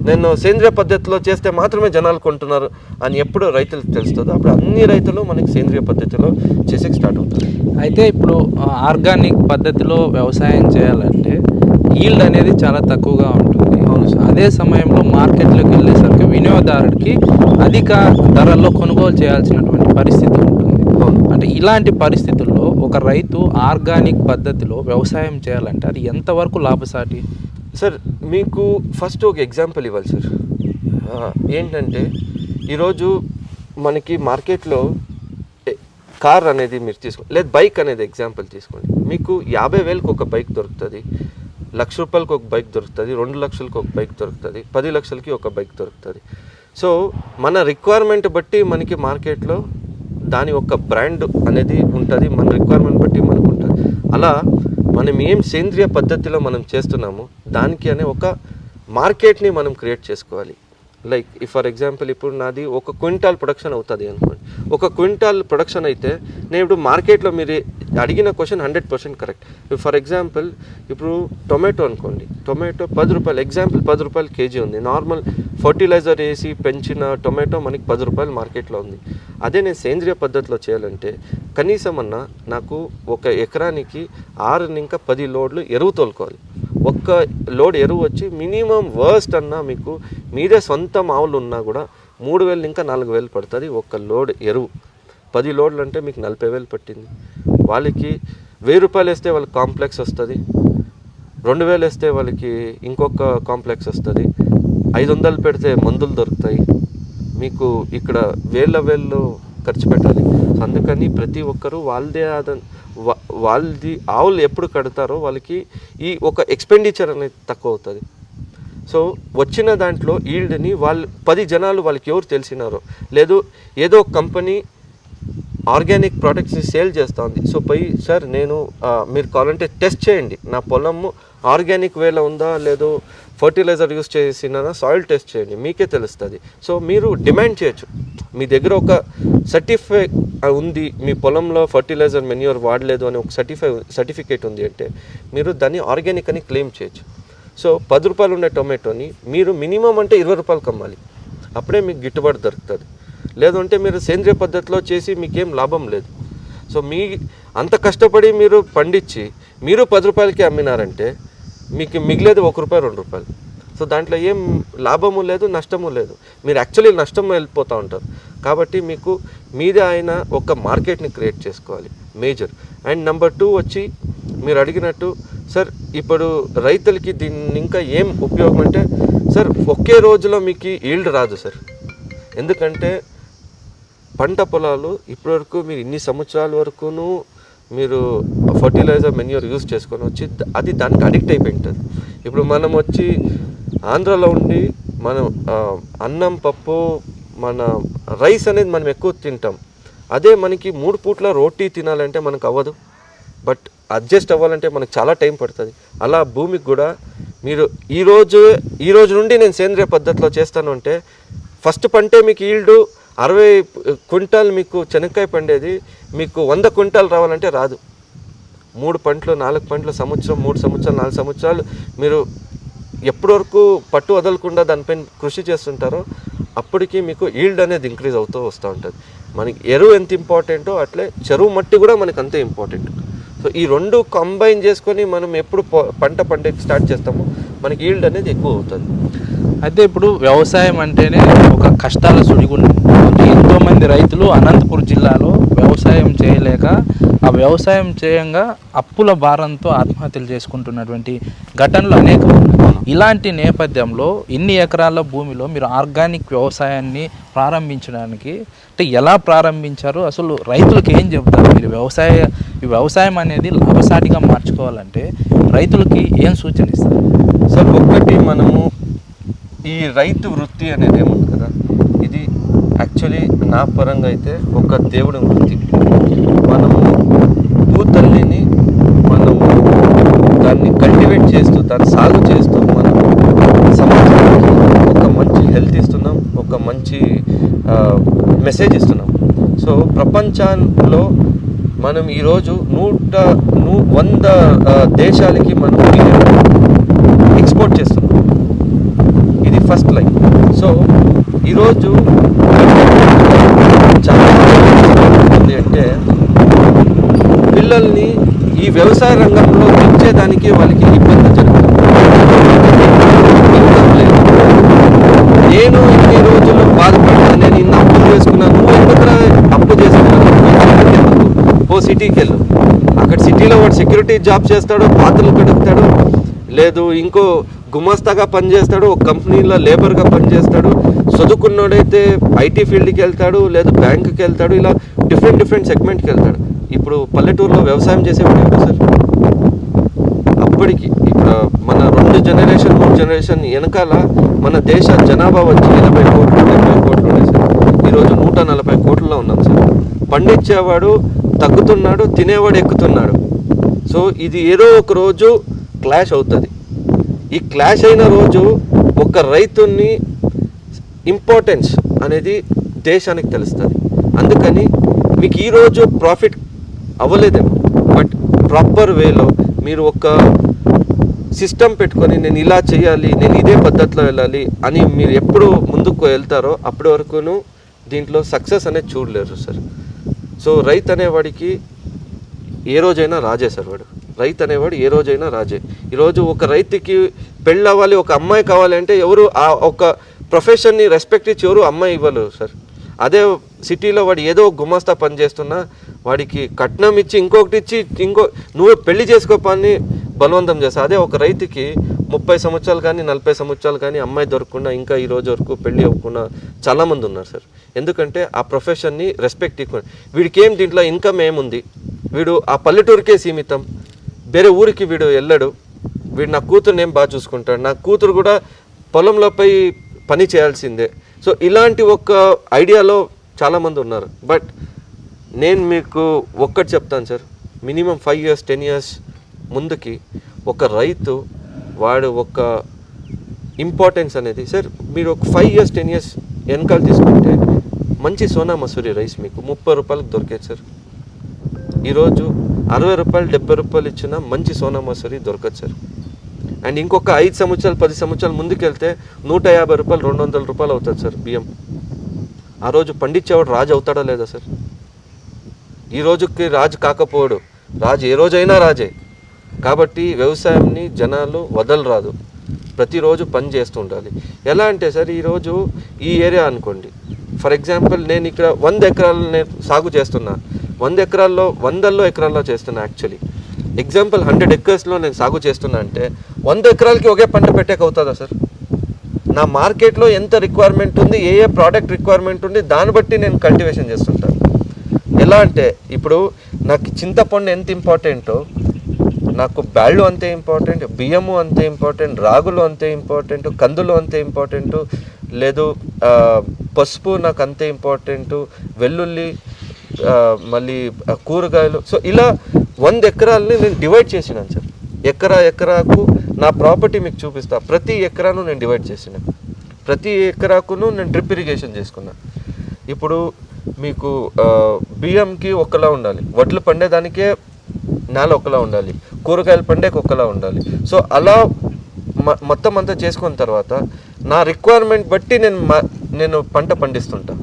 నేను సేంద్రియ పద్ధతిలో చేస్తే మాత్రమే జనాలు కొంటున్నారు అని ఎప్పుడు రైతులకు తెలుస్తుందో అప్పుడు అన్ని రైతులు మనకి సేంద్రియ పద్ధతిలో చేసేకి స్టార్ట్ అవుతారు. అయితే ఇప్పుడు ఆర్గానిక్ పద్ధతిలో వ్యవసాయం చేయాలంటే ఈల్డ్ అనేది చాలా తక్కువగా ఉంటుంది. అదే సమయంలో మార్కెట్లోకి వెళ్ళేసరికి వినియోగదారుడికి అధిక ధరల్లో కొనుగోలు చేయాల్సినటువంటి పరిస్థితి ఉంటుంది. అంటే ఇలాంటి పరిస్థితుల్లో ఒక రైతు ఆర్గానిక్ పద్ధతిలో వ్యవసాయం చేయాలంటే అది ఎంతవరకు లాభసాటి? సార్ మీకు ఫస్ట్ ఒక ఎగ్జాంపుల్ ఇవ్వాలి సార్. ఏంటంటే ఈరోజు మనకి మార్కెట్లో కార్ అనేది మీరు తీసుకోండి, లేదా బైక్ అనేది ఎగ్జాంపుల్ తీసుకోండి. మీకు 50,000కి ఒక బైక్ దొరుకుతుంది, ₹1,00,000 ఒక బైక్ దొరుకుతుంది, 2 లక్షలకు ఒక బైక్ దొరుకుతుంది, 10 లక్షలకి ఒక బైక్ దొరుకుతుంది. సో మన రిక్వైర్మెంట్ బట్టి మనకి మార్కెట్లో దాని ఒక బ్రాండ్ అనేది ఉంటుంది, మన రిక్వైర్మెంట్ బట్టి మనకు ఉంటుంది. అలా మనం ఏం సేంద్రియ పద్ధతిలో మనం చేస్తున్నామో దానికి అనే ఒక మార్కెట్ని మనం క్రియేట్ చేసుకోవాలి. లైక్ ఫర్ ఎగ్జాంపుల్ ఇప్పుడు నాది 1 క్వింటాల్ ప్రొడక్షన్ అవుతుంది అనుకోండి. 1 క్వింటాల్ ప్రొడక్షన్ అయితే నేను ఇప్పుడు మార్కెట్లో మీరు అడిగిన క్వశ్చన్ 100% కరెక్ట్. ఫర్ ఎగ్జాంపుల్ ఇప్పుడు టొమాటో అనుకోండి, టొమాటో ₹10 ఎగ్జాంపుల్ ₹10 కేజీ ఉంది. నార్మల్ ఫర్టిలైజర్ వేసి పెంచిన టొమాటో మనకి ₹10 మార్కెట్లో ఉంది. అదే నేను సేంద్రియ పద్ధతిలో చేయాలంటే కనీసం అన్నా నాకు ఒక ఎకరానికి 6 నుంచి 10 లోడ్లు ఎరువు తోలుకోవాలి. ఒక్క లోడ్ ఎరువు వచ్చి మినిమం వర్స్ట్ అన్నా మీకు మీదే సొంత ఆవులు ఉన్నా కూడా 3,000 ఇంకా 4,000 పడుతుంది ఒక్క లోడ్ ఎరువు. 10 లోడ్లు అంటే మీకు 40,000 పట్టింది. వాళ్ళకి ₹1,000 వేస్తే వాళ్ళకి కాంప్లెక్స్ వస్తుంది, 2,000 వేస్తే వాళ్ళకి ఇంకొక కాంప్లెక్స్ వస్తుంది, 500 పెడితే మందులు దొరుకుతాయి. మీకు ఇక్కడ వేళ్ళు ఖర్చు పెట్టాలి. అందుకని ప్రతి ఒక్కరూ వాళ్ళది ఆవులు ఎప్పుడు కడతారో వాళ్ళకి ఈ ఒక ఎక్స్పెండిచర్ అనేది తక్కువ అవుతుంది. సో వచ్చిన దాంట్లో ఈల్డ్ని వాళ్ళు 10 జనాలు వాళ్ళకి ఎవరు తెలిసినారో లేదు ఏదో కంపెనీ ఆర్గానిక్ ప్రోడక్ట్స్ని సేల్ చేస్తూ ఉంది. సో సార్ నేను మీరు కావాలంటే టెస్ట్ చేయండి, నా పొలము ఆర్గానిక్ వేలో ఉందా లేదో ఫర్టిలైజర్ యూస్ చేసినా సాయిల్ టెస్ట్ చేయండి, మీకే తెలుస్తుంది. సో మీరు డిమాండ్ చేయొచ్చు, మీ దగ్గర ఒక సర్టిఫై ఉంది, మీ పొలంలో ఫర్టిలైజర్ మెన్యూర్ వాడలేదు అని ఒక సర్టిఫికేట్ ఉంది అంటే మీరు దాన్ని ఆర్గానిక్ అని క్లెయిమ్ చేయొచ్చు. సో ₹10 ఉండే టొమాటోని మీరు మినిమం అంటే ₹20 అమ్మాలి, అప్పుడే మీకు గిట్టుబాటు దొరుకుతుంది. లేదంటే మీరు సేంద్రియ పద్ధతిలో చేసి మీకేం లాభం లేదు. సో మీ అంత కష్టపడి మీరు పండించి మీరు ₹10కి అమ్మినారంటే మీకు మిగిలేదు ₹1 ₹2. సో దాంట్లో ఏం లాభము లేదు, నష్టము లేదు, మీరు యాక్చువల్లీ నష్టం వెళ్ళిపోతూ ఉంటారు. కాబట్టి మీకు మీదే అయిన ఒక మార్కెట్ని క్రియేట్ చేసుకోవాలి మేజర్. అండ్ నెంబర్ 2 వచ్చి మీరు అడిగినట్టు సార్ ఇప్పుడు రైతులకి దీన్ని ఇంకా ఏం ఉపయోగం అంటే సార్ ఒకే రోజులో మీకు ఈల్డ్ రాదు సార్. ఎందుకంటే పంట పొలాలు ఇప్పటివరకు మీరు ఇన్ని సంవత్సరాల వరకును మీరు ఫర్టిలైజర్ మెన్యూర్ యూజ్ చేసుకొని వచ్చి అది దానికి అడిక్ట్ అయిపోయి ఉంటుంది. ఇప్పుడు మనం వచ్చి ఆంధ్రాలో ఉండి మనం అన్నం పప్పు మన రైస్ అనేది మనం ఎక్కువ తింటాం. అదే మనకి 3 పూట్ల రోటీ తినాలంటే మనకు అవ్వదు, బట్ అడ్జస్ట్ అవ్వాలంటే మనకు చాలా టైం పడుతుంది. అలా భూమికి కూడా మీరు ఈ రోజు నుండి నేను సేంద్రియ పద్ధతిలో చేస్తాను అంటే ఫస్ట్ పంటే మీకు ఈల్డ్ 60 క్వింటాల్ మీకు చెనక్కాయ పండేది మీకు 100 క్వింటాల్ రావాలంటే రాదు. 3 పంటలు 4 పంటలు సంవత్సరం 3 సంవత్సరాలు 4 సంవత్సరాలు మీరు ఎప్పటి వరకు పట్టు వదలకుండా దానిపైన కృషి చేస్తుంటారో అప్పటికి మీకు ఈల్డ్ అనేది ఇంక్రీజ్ అవుతూ వస్తూ ఉంటుంది. మనకి ఎరువు ఎంత ఇంపార్టెంటో అట్లే చెరువు మట్టి కూడా మనకు అంతే ఇంపార్టెంట్. సో ఈ 2 కంబైన్ చేసుకొని మనం ఎప్పుడు పంట పండేది స్టార్ట్ చేస్తామో మనకి ఈల్డ్ అనేది ఎక్కువ అవుతుంది. అయితే ఇప్పుడు వ్యవసాయం అంటేనే ఒక కష్టాల సుడిగుండం. ఎంతోమంది రైతులు అనంతపురం జిల్లాలో వ్యవసాయం చేయలేక ఆ వ్యవసాయం చేయంగా అప్పుల భారంతో ఆత్మహత్యలు చేసుకుంటున్నటువంటి ఘటనలు అనేకం. ఇలాంటి నేపథ్యంలో ఇన్ని ఎకరాల భూమిలో మీరు ఆర్గానిక్ వ్యవసాయాన్ని ప్రారంభించడానికి అంటే ఎలా ప్రారంభించారు, అసలు రైతులకు ఏం చెబుతారు మీరు? ఈ వ్యవసాయం అనేది లాభసాటిగా మార్చుకోవాలంటే రైతులకి ఏం సూచన ఇస్తారు? సార్ ఒకటి మనము ఈ రైతు వృత్తి అనేది ఏముంటుంది కదా, ఇది యాక్చువల్లీ నా పరంగా అయితే ఒక దేవుడి వృత్తి. మనము భూతల్లిని మనము దాన్ని కల్టివేట్ చేస్తూ దాన్ని సాగు చేస్తూ మనం సమాజానికి ఒక మంచి హెల్త్ ఇస్తున్నాం, ఒక మంచి మెసేజ్ ఇస్తున్నాం. సో ప్రపంచంలో మనం ఈరోజు 100 దేశాలకి మనం ఎక్స్పోర్ట్ చేస్తున్నాం. ఇది ఫస్ట్ లైన్. సో ఈరోజు చాలా ఉంది అంటే పిల్లల్ని ఈ వ్యవసాయ రంగంలో పెంచేదానికి వాళ్ళకి ఇబ్బంది జరుగుతుంది. నేను ఇన్ని రోజులు బాధపడ్డా, నేను ఇన్ని అప్పులు చేసుకున్నాను, నువ్వు ఎందుకు అప్పు చేసుకున్నాను, ఓ సిటీకి వెళ్ళు, అక్కడ సిటీలో వాడు సెక్యూరిటీ జాబ్ చేస్తాడు, పాత్రలు కడుగుతాడు, లేదు ఇంకో గుమస్తాగా పనిచేస్తాడు, ఒక కంపెనీలో లేబర్గా పనిచేస్తాడు, చదువుకున్నోడైతే ఐటీ ఫీల్డ్కి వెళ్తాడు, లేదు బ్యాంకుకి వెళ్తాడు, ఇలా డిఫరెంట్ సెగ్మెంట్కి వెళ్తాడు. ఇప్పుడు పల్లెటూరులో వ్యవసాయం చేసేవాడు ఏంటో సార్, అప్పటికి ఇప్పుడు మన 2 జనరేషన్ 3 జనరేషన్ వెనకాల మన దేశ జనాభా వచ్చి 80 కోట్లు 70 కోట్లు ఉన్నాయి సార్. ఈరోజు 140 కోట్లలో ఉన్నాం సార్. పండించేవాడు తగ్గుతున్నాడు, తినేవాడు ఎక్కుతున్నాడు. సో ఇది ఏదో ఒక రోజు క్లాష్ అవుతుంది. ఈ క్లాష్ అయిన రోజు ఒక రైతుని ఇంపార్టెన్స్ అనేది దేశానికి తెలుస్తుంది. అందుకని మీకు ఈరోజు ప్రాఫిట్ అవ్వలేదేమో, బట్ ప్రాపర్ వేలో మీరు ఒక సిస్టమ్ పెట్టుకొని నేను ఇలా చేయాలి, నేను ఇదే పద్ధతిలో వెళ్ళాలి అని మీరు ఎప్పుడు ముందుకు వెళ్తారో అప్పటి వరకును దీంట్లో సక్సెస్ అనేది చూడలేరు సార్. సో రైతు అనేవాడికి ఏ రోజైనా రాజే సార్. రైతు అనేవాడు ఏ రోజైనా రాజే. ఈరోజు ఒక రైతుకి పెళ్ళి అవ్వాలి, ఒక అమ్మాయి కావాలి అంటే ఎవరు ఆ ఒక ప్రొఫెషన్ని రెస్పెక్ట్ ఇచ్చి ఎవరు అమ్మాయి ఇవ్వలేరు సార్. అదే సిటీలో వాడు ఏదో గుమాస్తా పని చేస్తున్నా వాడికి కట్నం ఇచ్చి ఇంకొకటి ఇచ్చి నువ్వు పెళ్లి చేసుకోపని బలవంతం చేస్తా. అదే ఒక రైతుకి 30 సంవత్సరాలు కానీ 40 సంవత్సరాలు కానీ అమ్మాయి దొరకకుండా ఇంకా ఈ రోజు వరకు పెళ్లి అవ్వకుండా చాలామంది ఉన్నారు సార్. ఎందుకంటే ఆ ప్రొఫెషన్ని రెస్పెక్ట్ ఇవ్వ, వీడికి ఏం దీంట్లో ఇన్కమ్ ఏముంది, వీడు ఆ పల్లెటూరుకే సీమితం, వేరే ఊరికి వీడు వెళ్ళడు, వీడు నా కూతురుని ఏం బాగా చూసుకుంటాడు, నా కూతురు కూడా పొలంలోపై పని చేయాల్సిందే. సో ఇలాంటి ఒక ఐడియాలో చాలామంది ఉన్నారు. బట్ నేను మీకు ఒక్కటి చెప్తాను సార్, మినిమం 5 years 10 years ముందుకి ఒక రైతు వాడు ఒక ఇంపార్టెన్స్ అనేది సార్, మీరు ఒక 5 years 10 years వెనకాల తీసుకుంటే మంచి సోనా మసూరి రైస్ మీకు 30 రూపాయలకు దొరికేది సార్. ఈరోజు 60 రూపాయలు 70 రూపాయలు ఇచ్చిన మంచి సోనా మసూరి దొరకదు సార్. అండ్ ఇంకొక 5 సంవత్సరాలు 10 సంవత్సరాలు ముందుకెళ్తే 150 రూపాయలు 200 రూపాయలు అవుతుంది సార్ బియ్యం. ఆ రోజు పండించేవాడు రాజు అవుతాడా లేదా సార్? ఈ రోజుకి రాజు కాకపోడు, రాజు ఏ రోజైనా రాజే. కాబట్టి వ్యవసాయంని జనాలు వదలరాదు, ప్రతిరోజు పని చేస్తూ ఉండాలి. ఎలా అంటే సార్, ఈరోజు ఈ ఏరియా అనుకోండి, ఫర్ ఎగ్జాంపుల్ నేను ఇక్కడ 100 ఎకరాలు నేను సాగు చేస్తున్నా, 100 ఎకరాల్లో 100 ఎకరాల్లో చేస్తున్నా. యాక్చువల్లీ ఎగ్జాంపుల్ 100 acresలో నేను సాగు చేస్తున్నా అంటే 100 ఎకరాలకి ఒకే పంట పెట్టేకి అవుతుందా సార్? నా మార్కెట్లో ఎంత రిక్వైర్మెంట్ ఉంది, ఏ ప్రోడక్ట్ రిక్వైర్మెంట్ ఉంది, దాన్ని బట్టి నేను కల్టివేషన్ చేస్తుంటాను. ఎలా అంటే ఇప్పుడు నాకు చింతపండు ఎంత ఇంపార్టెంటో నాకు బ్యాళ్ళు అంతే ఇంపార్టెంట్, బియ్యము అంతే ఇంపార్టెంట్, రాగులు అంతే ఇంపార్టెంట్, కందులు అంతే ఇంపార్టెంటు, లేదు పసుపు నాకు అంతే ఇంపార్టెంటు, వెల్లుల్లి, మళ్ళీ కూరగాయలు. సో ఇలా 100 ఎకరాలని నేను డివైడ్ చేసినాను సార్. ఎకరాకు నా ప్రాపర్టీ మీకు చూపిస్తా. ప్రతి ఎకరాను నేను డివైడ్ చేసినాను, ప్రతి ఎకరాకును నేను డ్రిప్ ఇరిగేషన్ చేసుకున్నా. ఇప్పుడు మీకు బియ్యంకి ఒకలా ఉండాలి, వడ్లు పండేదానికే నేల ఒకలా ఉండాలి, కూరగాయలు పండేకి ఒకలా ఉండాలి. సో అలా మొత్తం అంతా చేసుకున్న తర్వాత నా రిక్వైర్మెంట్ బట్టి నేను పంట పండిస్తుంటా.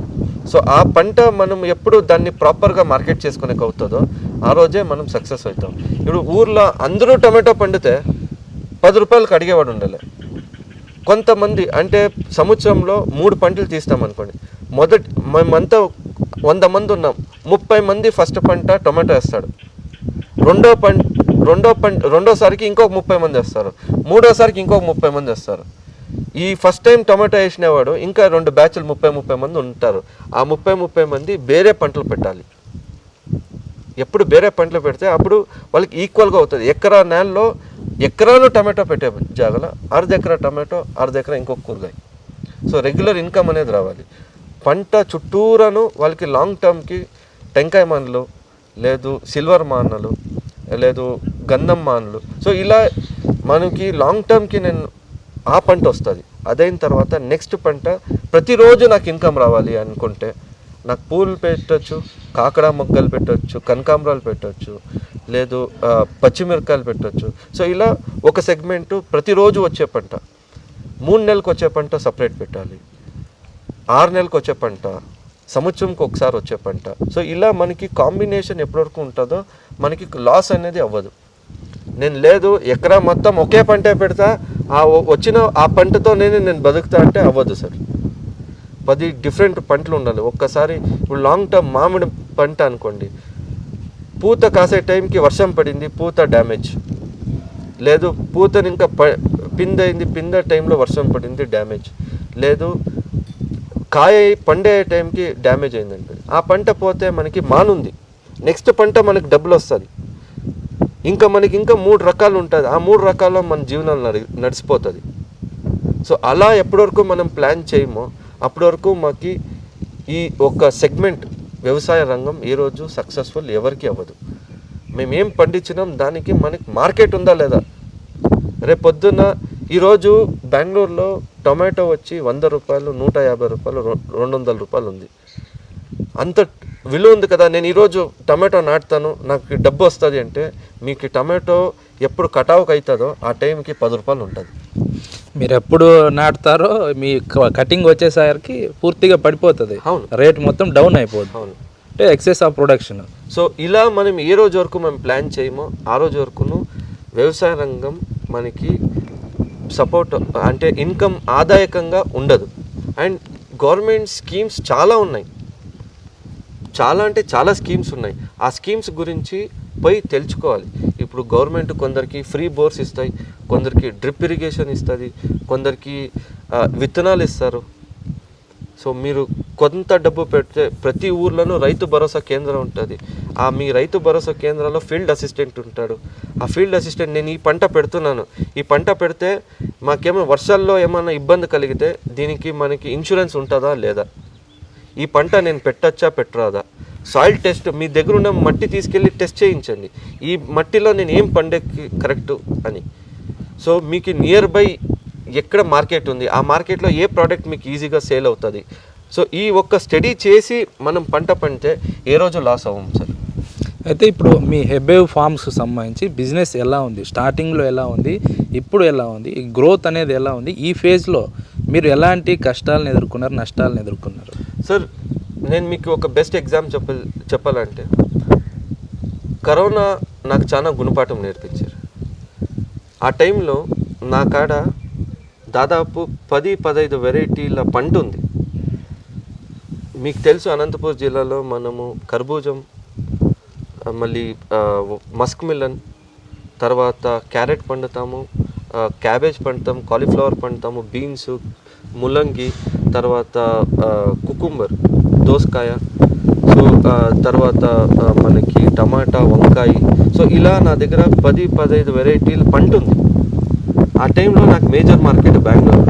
సో ఆ పంట మనం ఎప్పుడు దాన్ని ప్రాపర్గా మార్కెట్ చేసుకునేకి అవుతుందో ఆ రోజే మనం సక్సెస్ అవుతాం. ఇప్పుడు ఊర్లో అందరూ టమాటో పండితే 10 రూపాయలకు అడిగేవాడు ఉండాలి. కొంతమంది అంటే సంవత్సరంలో 3 పంటలు తీస్తామనుకోండి, మేమంతా 100 మంది ఉన్నాం, 30 మంది ఫస్ట్ పంట టొమాటో వేస్తాడు, రెండోసారికి ఇంకొక 30 మంది వేస్తారు, మూడోసారికి ఇంకొక 30 మంది వేస్తారు. ఈ ఫస్ట్ టైం టొమాటో వేసినవాడు ఇంకా 2 బ్యాచ్లు 30 మంది ఉంటారు. ఆ 30 మంది వేరే పంటలు పెట్టాలి. ఎప్పుడు వేరే పంటలు పెడితే అప్పుడు వాళ్ళకి ఈక్వల్గా అవుతుంది. ఎకరా నేలలో ఎకరాలు టమాటో పెట్టే జాగల 1/2 ఎకరా టమాటో, 1/2 ఎకరా ఇంకొక కూరగాయ. సో రెగ్యులర్ ఇన్కమ్ అనేది రావాలి. పంట చుట్టూరాను వాళ్ళకి లాంగ్ టర్మ్కి టెంకాయ మానలు, లేదు సిల్వర్ మానలు, లేదు గంధం మానలు. సో ఇలా మనకి లాంగ్ టర్మ్కి నేను ఆ పంట వస్తుంది. అదైన తర్వాత నెక్స్ట్ పంట ప్రతిరోజు నాకు ఇన్కమ్ రావాలి అనుకుంటే నాకు పూలు పెట్టవచ్చు, కాకడా మొగ్గలు పెట్టవచ్చు, కనకాంబరాలు పెట్టవచ్చు, లేదు పచ్చిమిరకాయలు పెట్టవచ్చు. సో ఇలా ఒక సెగ్మెంటు ప్రతిరోజు వచ్చే పంట, 3 నెలలకు వచ్చే పంట సపరేట్ పెట్టాలి, 6 నెలలకు వచ్చే పంట, సంవత్సరంకి ఒకసారి వచ్చే పంట. సో ఇలా మనకి కాంబినేషన్ ఎప్పటివరకు ఉంటుందో మనకి లాస్ అనేది అవ్వదు. నేను లేదు ఎకరా మొత్తం ఒకే పంటే పెడతా, వచ్చిన ఆ పంటతో నేను బతుకుతా అంటే అవ్వదు సార్. 10 డిఫరెంట్ పంటలు ఉండాలి. ఒక్కసారి ఇప్పుడు లాంగ్ టర్మ్ మామిడి పంట అనుకోండి, పూత కాసే టైంకి వర్షం పడింది, పూత డ్యామేజ్, లేదు పూతని ఇంకా పిందైంది, పింద టైంలో వర్షం పడింది, డ్యామేజ్, లేదు కాయ పండే టైంకి డ్యామేజ్ అయిందండి. ఆ పంట పోతే మనకి మానుంది, నెక్స్ట్ పంట మనకి డబ్బులు వస్తుంది. ఇంకా మనకి ఇంకా 3 రకాలు ఉంటుంది, ఆ 3 రకాల్లో మన జీవనాలు నడిచిపోతుంది. సో అలా ఎప్పటివరకు మనం ప్లాన్ చేయమో అప్పటి వరకు మాకు ఈ ఒక సెగ్మెంట్ వ్యవసాయ రంగం ఈరోజు సక్సెస్ఫుల్ ఎవరికి అవ్వదు. మేమేం పండించినాం దానికి మనకి మార్కెట్ ఉందా లేదా. రేపు పొద్దున్న ఈరోజు బెంగళూరులో టొమాటో వచ్చి 100 రూపాయలు, 150 రూపాయలు, 200 రూపాయలు ఉంది. అంత విలువ ఉంది కదా. నేను ఈరోజు టమాటో నాటుతాను, నాకు డబ్బు వస్తుంది అంటే మీకు టమాటో ఎప్పుడు కటావుకి అవుతుందో ఆ టైంకి 10 రూపాయలు ఉంటుంది. మీరు ఎప్పుడు నాటుతారో మీ కటింగ్ వచ్చేసరికి పూర్తిగా పడిపోతుంది, రేట్ మొత్తం డౌన్ అయిపోతుంది. అవును, అంటే ఎక్సెస్ ఆఫ్ ప్రొడక్షన్. సో ఇలా మనం ఏ రోజు వరకు మనం ప్లాన్ చేయమో ఆ రోజు వరకును వ్యవసాయ రంగం మనకి సపోర్ట్ అంటే ఇన్కమ్ ఆదాయకంగా ఉండదు. అండ్ గవర్నమెంట్ స్కీమ్స్ చాలా ఉన్నాయి, చాలా అంటే చాలా స్కీమ్స్ ఉన్నాయి. ఆ స్కీమ్స్ గురించి పోయి తెలుసుకోవాలి. ఇప్పుడు గవర్నమెంట్ కొందరికి ఫ్రీ బోర్స్ ఇస్తాయి, కొందరికి డ్రిప్ ఇరిగేషన్ ఇస్తుంది, కొందరికి విత్తనాలు ఇస్తారు. సో మీరు కొంత డబ్బు పెడితే ప్రతి ఊర్లోనూ రైతు భరోసా కేంద్రం ఉంటుంది. ఆ మీ రైతు భరోసా కేంద్రంలో ఫీల్డ్ అసిస్టెంట్ ఉంటాడు. ఆ ఫీల్డ్ అసిస్టెంట్ నేను ఈ పంట పెడుతున్నాను, ఈ పంట పెడితే మాకేమో వర్షాల్లో ఏమైనా ఇబ్బంది కలిగితే దీనికి మనకి ఇన్సూరెన్స్ ఉంటుందా లేదా, ఈ పంట నేను పెట్టచ్చా పెట్టరాదా, సాయిల్ టెస్ట్ మీ దగ్గర ఉన్న మట్టి తీసుకెళ్ళి టెస్ట్ చేయించండి, ఈ మట్టిలో నేను ఏం పండేకి కరెక్టు అని. సో మీకు నియర్ బై ఎక్కడ మార్కెట్ ఉంది, ఆ మార్కెట్లో ఏ ప్రోడక్ట్ మీకు ఈజీగా సేల్ అవుతుంది. సో ఈ ఒక్క స్టడీ చేసి మనం పంట పండితే ఏ రోజు లాస్ అవ్వం సార్. అయితే ఇప్పుడు మీ హెబేవ్ ఫార్మ్స్కి సంబంధించి బిజినెస్ ఎలా ఉంది, స్టార్టింగ్లో ఎలా ఉంది, ఇప్పుడు ఎలా ఉంది, ఈ గ్రోత్ అనేది ఎలా ఉంది, ఈ ఫేజ్లో మీరు ఎలాంటి కష్టాలను ఎదుర్కొన్నారు, నష్టాలను ఎదుర్కొన్నారు? సార్ నేను మీకు ఒక బెస్ట్ ఎగ్జామ్ చెప్పాలంటే కరోనా నాకు చాలా గుణపాఠం నేర్పించారు. ఆ టైంలో నా కాడ దాదాపు 10-15 వెరైటీల పంట ఉంది. మీకు తెలుసు అనంతపూర్ జిల్లాలో మనము కర్బూజం, మళ్ళీ మస్క్ మిలన్, తర్వాత క్యారెట్ పండుతాము, క్యాబేజ్ పండుతాము, కాలీఫ్లవర్ పండుతాము, బీన్స్, ముల్లంగి, తర్వాత కుకుంబర్, దోసకాయ, సో తర్వాత మనకి టమాటా, వంకాయ. సో ఇలా నా దగ్గర 10-15 వెరైటీల పంట ఉంది. ఆ టైంలో నాకు major market Bengaluru.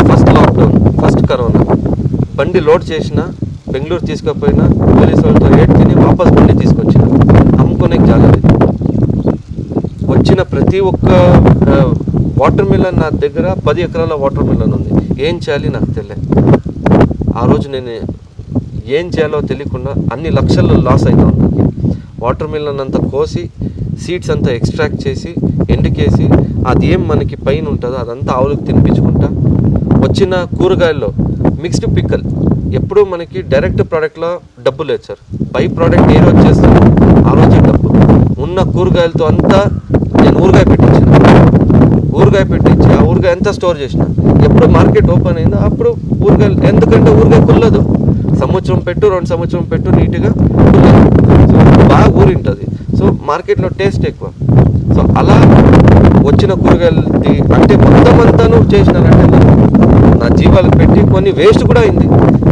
First lockdown, first corona, బండి లోడ్ చేసిన బెంగళూరు తీసుకుపోయినా పోలీసు వాళ్ళతో రేట్ తిని వాపస్ బండి తీసుకొచ్చిన, అమ్ముకునే జాగలేదు. వచ్చిన ప్రతి ఒక్క వాటర్ మిలన్ నా దగ్గర 10 ఎకరాల వాటర్ మిలన్ ఉంది. ఏం చేయాలి నాకు తెలియదు. ఆ రోజు నేను ఏం చేయాలో తెలియకుండా అన్ని లక్షల్లో లాస్ అవుతా ఉంది. వాటర్ మిలన్ అంతా కోసి సీడ్స్ అంతా ఎక్స్ట్రాక్ట్ చేసి ఎండుకేసి అది ఏం మనకి పైన ఉంటుందో అదంతా ఆవులకు తినిపించుకుంటా. వచ్చిన కూరగాయల్లో మిక్స్డ్ పిక్కల్, ఎప్పుడు మనకి డైరెక్ట్ ప్రోడక్ట్లో డబ్బు లేదు సార్. బై ప్రోడక్ట్ ఏ రోజు చేస్తాను ఆ రోజే డబ్బు. ఉన్న కూరగాయలతో అంతా నేను ఊరగాయ పెట్టించాను. ఊరగాయ పెట్టించి ఆ ఊరగాయ అంతా స్టోర్ చేసిన. ఎప్పుడు మార్కెట్ ఓపెన్ అయిందో అప్పుడు ఊరగాయలు, ఎందుకంటే ఊరగాయ కుల్లదు. సంవత్సరం పెట్టు, 2 సంవత్సరం పెట్టు, నీట్గా కుల్లదు. సో బాగా ఊరింటుంది. సో మార్కెట్లో టేస్ట్ ఎక్కువ. సో అలా వచ్చిన కూరగాయలది అంటే మొత్తం అంతాను చేసినానంటే నా జీవాలకు పెట్టి కొన్ని వేస్ట్ కూడా అయింది,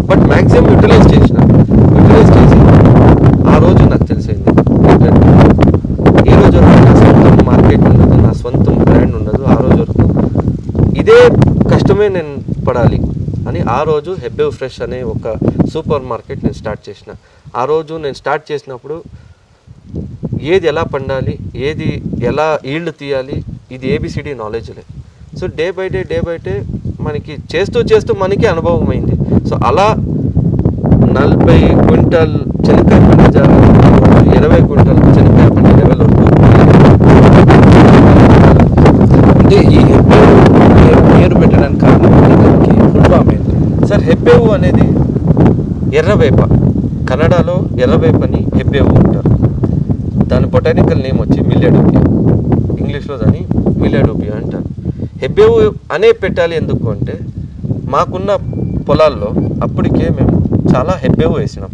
బట్ మ్యాక్సిమం యూటిలైజ్ చేసి ఆ రోజు నాకు తెలిసింది ఏ రోజు వరకు నా సొంతం మార్కెట్ ఉండదు, నా సొంతం బ్రాండ్ ఉండదు. ఆ రోజు వరకు ఇదే కష్టమే నేను పడాలి. అని ఆ రోజు హెబ్బేవ్ ఫ్రెష్ అనే ఒక సూపర్ మార్కెట్ నేను స్టార్ట్ చేసిన. ఆ రోజు నేను స్టార్ట్ చేసినప్పుడు ఏది ఎలా పండాలి, ఏది ఎలా ఈల్డ్ తీయాలి, ఇది ఏబిసిడి నాలెడ్జ్ లేదు. సో డే బై డే మనకి చేస్తూ మనకి అనుభవం అయింది. సో అలా 40 క్వింటాల్ చెనక్కాయ పండే 20 క్వింటాల్ చెనక్కాయ పండే లెవెల్ వరకు. అంటే ఈ పేరు పెట్టడానికి కారణం దానికి ఫుల్ ఫామ్ ఏంటి సార్? హెబ్బేవు అనేది ఎర్రవేప, కన్నడలో ఎర్రవేపని హెబ్బేవు అంటారు. దాని బొటానికల్ నేమ్ వచ్చి మిల్లెడూబియా, ఇంగ్లీష్లో దాన్ని మిల్లెడూబియా అంటారు. హెబ్బేవు అనే పెట్టాలి ఎందుకు అంటే మాకున్న పొలాల్లో అప్పటికే మేము చాలా హెబ్బేవు వేసినాం.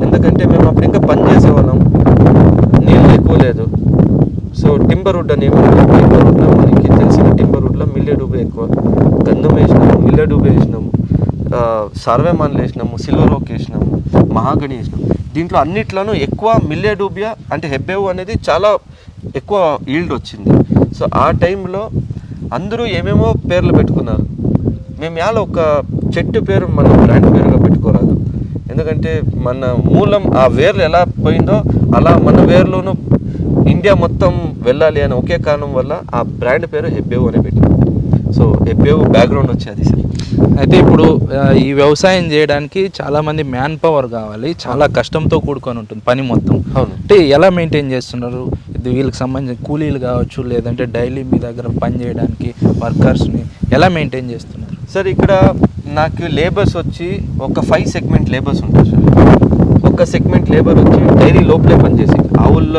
ఎందుకంటే మేము అప్పుడు ఇంకా పని చేసేవాళ్ళం, నీళ్ళు ఎక్కువ లేదు. సో టింబర్ వుడ్ అనేవి టింబర్ వుడ్లో మనకి తెలిసిన టింబర్ వుడ్లో మిల్లెడూబియా ఎక్కువ. గంధం వేసినాము, మిల్లెడూబియా వేసినాము, సార్వేమాన్లు వేసినాము, సిల్వర్ ఓక్ వేసినాము, మహాగణి వేసినాము. దీంట్లో అన్నిట్లోనూ ఎక్కువ మిల్లెడూబియా అంటే హెబ్బేవు అనేది చాలా ఎక్కువ ఈల్డ్ వచ్చింది. సో ఆ టైంలో అందరూ ఏమేమో పేర్లు పెట్టుకున్నారు. మేము యాలో ఒక చెట్టు పేరు మన బ్రాండ్ పేరుగా పెట్టుకోరాదు. ఎందుకంటే మన మూలం ఆ వేర్లు ఎలా పోయిందో అలా మన వేర్లోనూ ఇండియా మొత్తం వెళ్ళాలి అని ఒకే కారణం వల్ల ఆ బ్రాండ్ పేరు హెబ్బేవు అని పెట్టింది. సో హెబ్బేవు బ్యాక్గ్రౌండ్ వచ్చేది సార్. అయితే ఇప్పుడు ఈ వ్యవసాయం చేయడానికి చాలామంది మ్యాన్ పవర్ కావాలి, చాలా కష్టంతో కూడుకొని ఉంటుంది పని మొత్తం. అవును. అంటే ఎలా మెయింటైన్ చేస్తున్నారు? ఇది వీళ్ళకి సంబంధించిన కూలీలు కావచ్చు, లేదంటే డైలీ మీ దగ్గర పని చేయడానికి వర్కర్స్ని ఎలా మెయింటైన్ చేస్తున్నారు సార్? ఇక్కడ నాకు లేబర్స్ వచ్చి ఒక 5 సెగ్మెంట్ లేబర్స్ ఉంటారు సార్. ఒక సెగ్మెంట్ లేబర్ వచ్చి డైరీ లోపలే పనిచేసి ఆవుల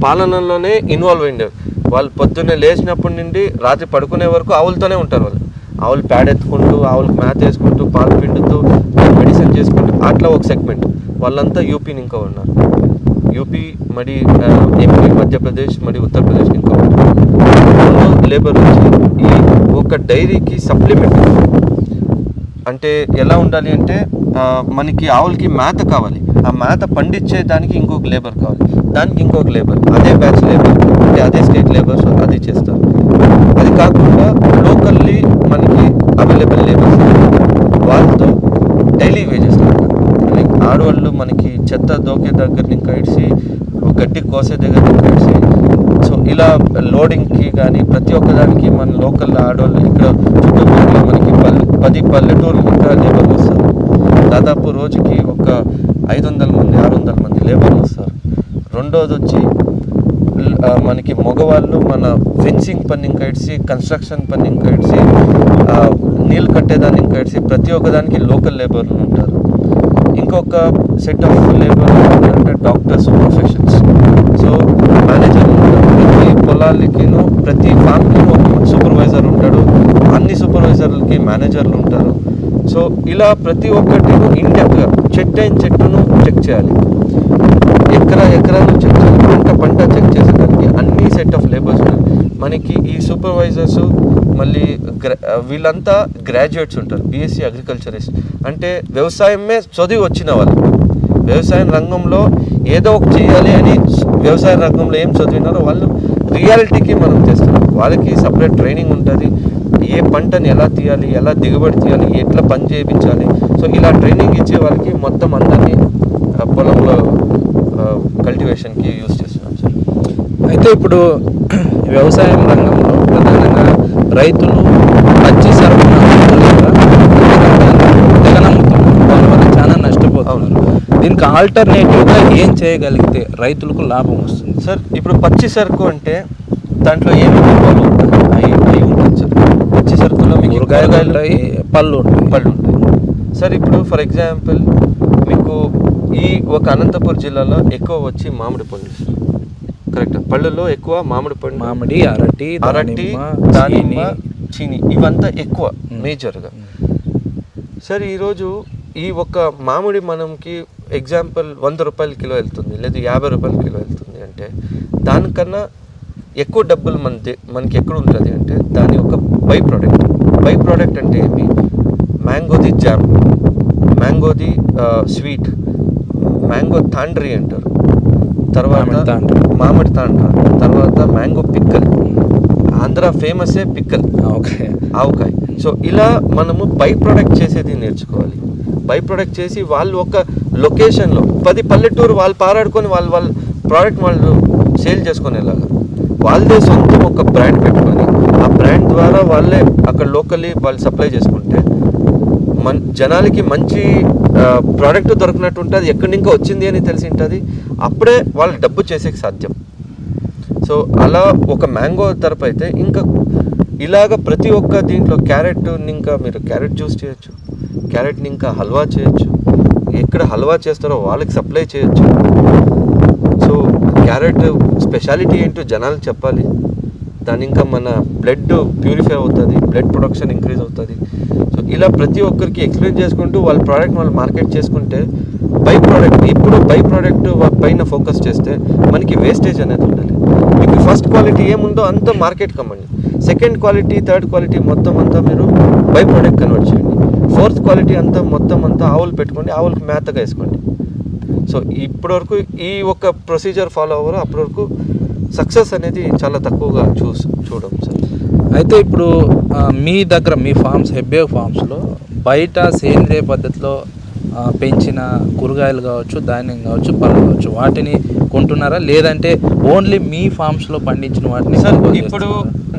పాలనలోనే ఇన్వాల్వ్ అయ్యారు. వాళ్ళు పొద్దున్నే లేచినప్పటి నుండి రాత్రి పడుకునే వరకు ఆవులతోనే ఉంటారు. వాళ్ళు ఆవులు ప్యాడ్ ఎత్తుకుంటూ, ఆవులకు మ్యాథ్ వేసుకుంటూ, పాలు పిండుతూ, మెడిసిన్ చేసుకుంటూ అట్లా ఒక సెగ్మెంట్. వాళ్ళంతా యూపీని ఇంకా ఉన్నారు. యూపీ మరి ఎంపీ, మధ్యప్రదేశ్ మరి ఉత్తరప్రదేశ్ ఇంకా ఉంటారు. లేబర్ వచ్చి ఈ ఒక డైరీకి సప్లిమెంట్ అంటే ఎలా ఉండాలి అంటే మనకి ఆవులకి మేత కావాలి, ఆ మేత పండించే దానికి ఇంకొక లేబర్ కావాలి, దానికి ఇంకొక లేబర్, అదే బ్యాచ్ లేబర్ అంటే అదే స్టేట్ లేబర్స్ అది చేస్తారు. అది కాకుండా లోకల్లీ మనకి అవైలబుల్ లేబర్స్ వాళ్ళతో డైలీ వేజెస్ లైక్ ఆడవాళ్ళు మనకి చెత్త దోకే దగ్గర నుంచి ఇడిసి గడ్డి కోసే దగ్గర నుంచి ఇడిసి, సో ఇలా లోడింగ్కి కానీ ప్రతి ఒక్కదానికి మన లోకల్ ఆడవాళ్ళు ఇక్కడ చుట్టుపక్కల మనకి 10 పల్లెటూర్లు ఇంకా లేబర్లు వస్తారు. దాదాపు రోజుకి ఒక 500 మంది 600 మంది లేబర్లు వస్తారు. రెండోది వచ్చి మనకి మగవాళ్ళు మన ఫెన్సింగ్ పని ఇంకా ఇడిసి, కన్స్ట్రక్షన్ పని ఇంకా ఇడిసి, నీళ్ళు కట్టేదాన్ని ఇంకా ఇడిసి ప్రతి ఒక్కదానికి లోకల్ లేబర్లు ఉంటారు. ఇంకొక సెట్ ఆఫ్ లేబర్ అంటే డాక్టర్స్, ప్రొఫెషన్స్. సో మేనేజర్ ఉంటారు. ప్రతి పొలాలకిను ప్రతి ఫామ్కి ఒక సూపర్వైజర్ ఉంటాడు, అన్ని సూపర్వైజర్లకి మేనేజర్లు ఉంటారు. సో ఇలా ప్రతి ఒక్కటిను ఇన్డెప్త్గా చెట్టును చెక్ చేయాలి, ఎకరాను చెక్ చేయాలి, పంట చెక్ చేసేదానికి అన్ని సెట్ ఆఫ్ లేబర్స్ ఉంటారు. మనకి ఈ సూపర్వైజర్స్ మళ్ళీ వీళ్ళంతా గ్రాడ్యుయేట్స్ ఉంటారు, బీఎస్సీ అగ్రికల్చరిస్ట్ అంటే వ్యవసాయమే చదివి వచ్చిన వాళ్ళు. వ్యవసాయ రంగంలో ఏదో ఒకటి చేయాలి అని వ్యవసాయ రంగంలో ఏం చదివినారో వాళ్ళు రియాలిటీకి మనం తెస్తున్నాం. వాళ్ళకి సపరేట్ ట్రైనింగ్ ఉంటుంది, ఏ పంటని ఎలా తీయాలి, ఎలా దిగుబడి తీయాలి, ఎట్లా పని చేయించాలి. సో ఇలా ట్రైనింగ్ ఇచ్చే వాళ్ళకి మొత్తం అందరినీ పొలంలో కల్టివేషన్కి యూజ్ చేస్తున్నాం సార్. అయితే ఇప్పుడు వ్యవసాయం రంగంలో ప్రధానంగా రైతులు పచ్చి సరుకును తెగనమ్ముతున్నారు, దానివల్ల చాలా నష్టపోతున్నారు. దీనికి ఆల్టర్నేటివ్గా ఏం చేయగలిగితే రైతులకు లాభం వస్తుంది సార్? ఇప్పుడు పచ్చి సరుకు అంటే దాంట్లో ఏమేమి పళ్ళు ఉంటాయి అవి ఉంటుంది సార్. పచ్చి సరుకులో మీకు కూరగాయలు ఉంటాయి, పళ్ళు ఉంటాయి సార్. ఇప్పుడు ఫర్ ఎగ్జాంపుల్ మీకు ఈ ఒక అనంతపురం జిల్లాలో ఎక్కువ వచ్చి మామిడి పండ్లు సార్. కరెక్ట్. పళ్ళలో ఎక్కువ మామిడి పండు, మామిడి, అరటి, దానిమ్మ, చీని ఇవంతా ఎక్కువ మేజర్గా. సార్ ఈరోజు ఈ ఒక మామిడి మనకి ఎగ్జాంపుల్ 100 రూపాయల కిలో వెళ్తుంది, లేదా 50 రూపాయల కిలో వెళ్తుంది అంటే దానికన్నా ఎక్కువ డబ్బులు మనకి ఎక్కడ ఉంటుంది అంటే దాని ఒక బై ప్రోడక్ట్ అంటే ఏమి? మ్యాంగోది జామ్, మ్యాంగోది స్వీట్, మ్యాంగో తాండ్రీ అంటారు, తర్వాత మామిడి తాండ్ర, తర్వాత మ్యాంగో పిక్కల్. ఆంధ్ర ఫేమసే పిక్కల్, ఆవకాయ. సో ఇలా మనము బై ప్రొడక్ట్ చేసేది నేర్చుకోవాలి. బై ప్రొడక్ట్ చేసి వాళ్ళు ఒక లొకేషన్లో 10 పల్లెటూరు వాళ్ళు పారాడుకొని వాళ్ళ ప్రోడక్ట్ వాళ్ళు సేల్ చేసుకునేలాగా వాళ్ళదే సొంతం ఒక బ్రాండ్ పెట్టుకొని ఆ బ్రాండ్ ద్వారా వాళ్ళే అక్కడ లోకల్లీ వాళ్ళు సప్లై చేసుకుంటే జనాలకి మంచి ప్రోడక్ట్ దొరికినట్టు ఉంటుంది, ఎక్కడి ఇంకా వచ్చింది అని తెలిసి ఉంటుంది. అప్పుడే వాళ్ళు డబ్బు చేసేకి సాధ్యం. సో అలా ఒక మ్యాంగో తరపు అయితే ఇంకా ఇలాగ ప్రతి ఒక్క దీంట్లో క్యారెట్ని ఇంకా మీరు క్యారెట్ జ్యూస్ చేయొచ్చు, క్యారెట్ని ఇంకా హల్వా చేయొచ్చు, ఎక్కడ హల్వా చేస్తారో వాళ్ళకి సప్లై చేయొచ్చు. సో క్యారెట్ స్పెషాలిటీ ఏంటో జనాలకు చెప్పాలి. దాని ఇంకా మన బ్లడ్ ప్యూరిఫై అవుతుంది, బ్లడ్ ప్రొడక్షన్ ఇంక్రీజ్ అవుతుంది. సో ఇలా ప్రతి ఒక్కరికి ఎక్స్ప్లెయిన్ చేసుకుంటూ వాళ్ళ ప్రోడక్ట్ వాళ్ళు మార్కెట్ చేసుకుంటే బై ప్రోడక్ట్ ఇప్పుడు బై ప్రోడక్ట్ పైన ఫోకస్ చేస్తే మనకి వేస్టేజ్ అనేది ఉండాలి. మీకు ఫస్ట్ క్వాలిటీ ఏముందో అంతా మార్కెట్ కమ్మండి, సెకండ్ క్వాలిటీ థర్డ్ క్వాలిటీ మొత్తం అంతా మీరు బై ప్రోడక్ట్ కన్వర్ట్ చేయండి, ఫోర్త్ క్వాలిటీ అంతా మొత్తం అంతా ఆవులు పెట్టుకోండి, ఆవులకు మేతగా వేసుకోండి. సో ఇప్పటివరకు ఈ ఒక ప్రొసీజర్ ఫాలో అవ్వరు, అప్పటి వరకు సక్సెస్ అనేది చాలా తక్కువగా చూడం సార్. అయితే ఇప్పుడు మీ దగ్గర మీ ఫార్మ్స్ హెబ్బే ఫార్మ్స్లో బయట సేంద్రియ పద్ధతిలో పెంచిన కూరగాయలు కావచ్చు, ధాన్యం కావచ్చు, పళ్ళు కావచ్చు, వాటిని కొంటున్నారా లేదంటే ఓన్లీ మీ ఫార్మ్స్లో పండించిన వాటిని? సార్ ఇప్పుడు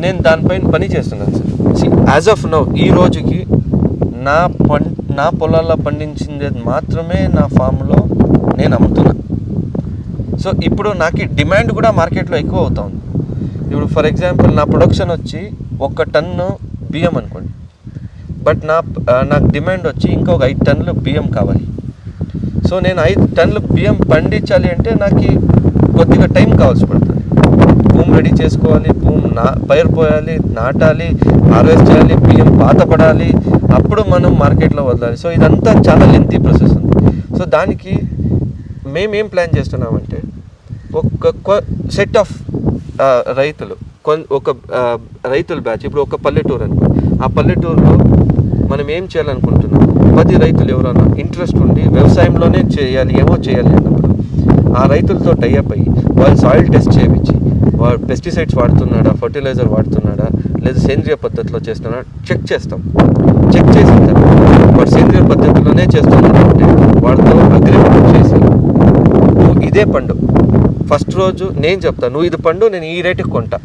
నేను దానిపైన పని చేస్తున్నాను సార్. యాజ్ ఆఫ్ నౌ ఈ రోజుకి నా పొలాల్లో పండించింది మాత్రమే నా ఫామ్లో నేను అమ్ముతున్నా. సో ఇప్పుడు నాకు డిమాండ్ కూడా మార్కెట్లో ఎక్కువ అవుతుంది. ఇప్పుడు ఫర్ ఎగ్జాంపుల్ నా ప్రొడక్షన్ వచ్చి 1 టన్ను బియ్యం అనుకోండి, బట్ నాకు డిమాండ్ వచ్చి ఇంకొక 5 టన్నులు బియ్యం కావాలి. సో నేను 5 టన్నులు బియ్యం పండించాలి అంటే నాకు కొద్దిగా టైం కావాల్సి పడుతుంది. భూమి రెడీ చేసుకోవాలి, పైరు పోయాలి, నాటాలి, హార్వెస్ట్ చేయాలి, బియ్యం పాతపడాలి, అప్పుడు మనం మార్కెట్లో వదలాలి. సో ఇదంతా చాలా లెంతీ ప్రాసెస్ ఉంది. సో దానికి మేమేం ప్లాన్ చేస్తున్నామంటే ఒక సెట్ ఆఫ్ రైతులు ఒక రైతుల బ్యాచ్, ఇప్పుడు ఒక పల్లెటూరు అనుకో, ఆ పల్లెటూరులో మనం ఏం చేయాలనుకుంటున్నాం, 10 రైతులు ఎవరైనా ఇంట్రెస్ట్ ఉండి వ్యవసాయంలోనే చేయాలి అన్నప్పుడు ఆ రైతులతో టైఅప్ అయ్యి వాళ్ళు సాయిల్ టెస్ట్ చేయించి వాడు పెస్టిసైడ్స్ వాడుతున్నాడా, ఫర్టిలైజర్ వాడుతున్నాడా, లేదా సేంద్రియ పద్ధతిలో చేస్తున్నాడా చెక్ చేస్తాం. చెక్ చేసిన తర్వాత వాడు సేంద్రియ పద్ధతిలోనే చేస్తున్నాడంటే వాడితో అగ్రిమెంట్ చేసి నువ్వు ఇదే పండు ఫస్ట్ రోజు నేను చెప్తాను, నువ్వు ఇది పండు నేను ఈ రేటుకి కొంటా,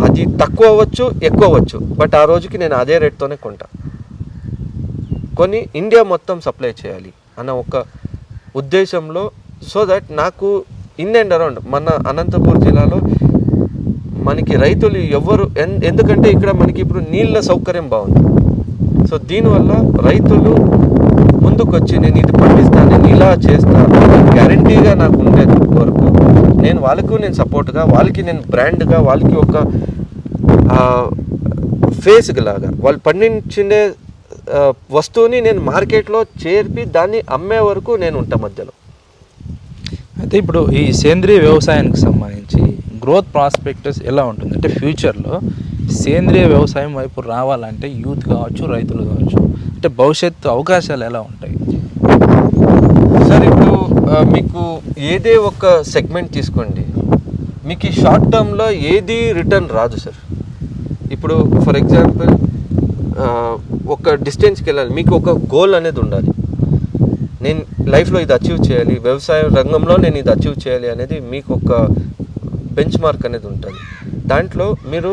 అది తక్కువ అవ్వచ్చు ఎక్కువ అవ్వచ్చు, బట్ ఆ రోజుకి నేను అదే రేట్తోనే కొంటా, కొని ఇండియా మొత్తం సప్లై చేయాలి అన్న ఒక ఉద్దేశంలో. సో దట్ నాకు ఇన్ అండ్ అరౌండ్ మన అనంతపూర్ జిల్లాలో మనకి రైతులు ఎవరు ఎందుకంటే ఇక్కడ మనకి ఇప్పుడు నీళ్ళ సౌకర్యం బాగుంది. సో దీనివల్ల రైతులు ముందుకొచ్చి నేను ఇది పండిస్తాను, నేను ఇలా చేస్తాను, గ్యారంటీగా నాకు ఉండే వరకు నేను సపోర్ట్గా, వాళ్ళకి నేను బ్రాండ్గా, వాళ్ళకి ఒక ఫేస్ లాగా వాళ్ళు పండించే వస్తువుని నేను మార్కెట్లో చేర్పి దాన్ని అమ్మే వరకు నేను ఉంటా మధ్యలో. అయితే ఇప్పుడు ఈ సేంద్రియ వ్యవసాయానికి సంబంధించి గ్రోత్ ప్రాస్పెక్టస్ ఎలా ఉంటుంది అంటే ఫ్యూచర్లో సేంద్రియ వ్యవసాయం వైపు రావాలంటే యూత్ కావచ్చు, రైతులు కావచ్చు, అంటే భవిష్యత్తు అవకాశాలు ఎలా ఉంటాయి సార్? ఇప్పుడు మీకు ఏదే ఒక సెగ్మెంట్ తీసుకోండి, మీకు ఈ షార్ట్ టర్మ్లో ఏది రిటర్న్ రాదు సార్. ఇప్పుడు ఫర్ ఎగ్జాంపుల్ ఒక డిస్టెన్స్కి వెళ్ళాలి, మీకు ఒక గోల్ అనేది ఉండాలి, నేను లైఫ్లో ఇది అచీవ్ చేయాలి, వ్యవసాయ రంగంలో నేను ఇది అచీవ్ చేయాలి అనేది మీకు ఒక బెంచ్ మార్క్ అనేది ఉంటుంది. దాంట్లో మీరు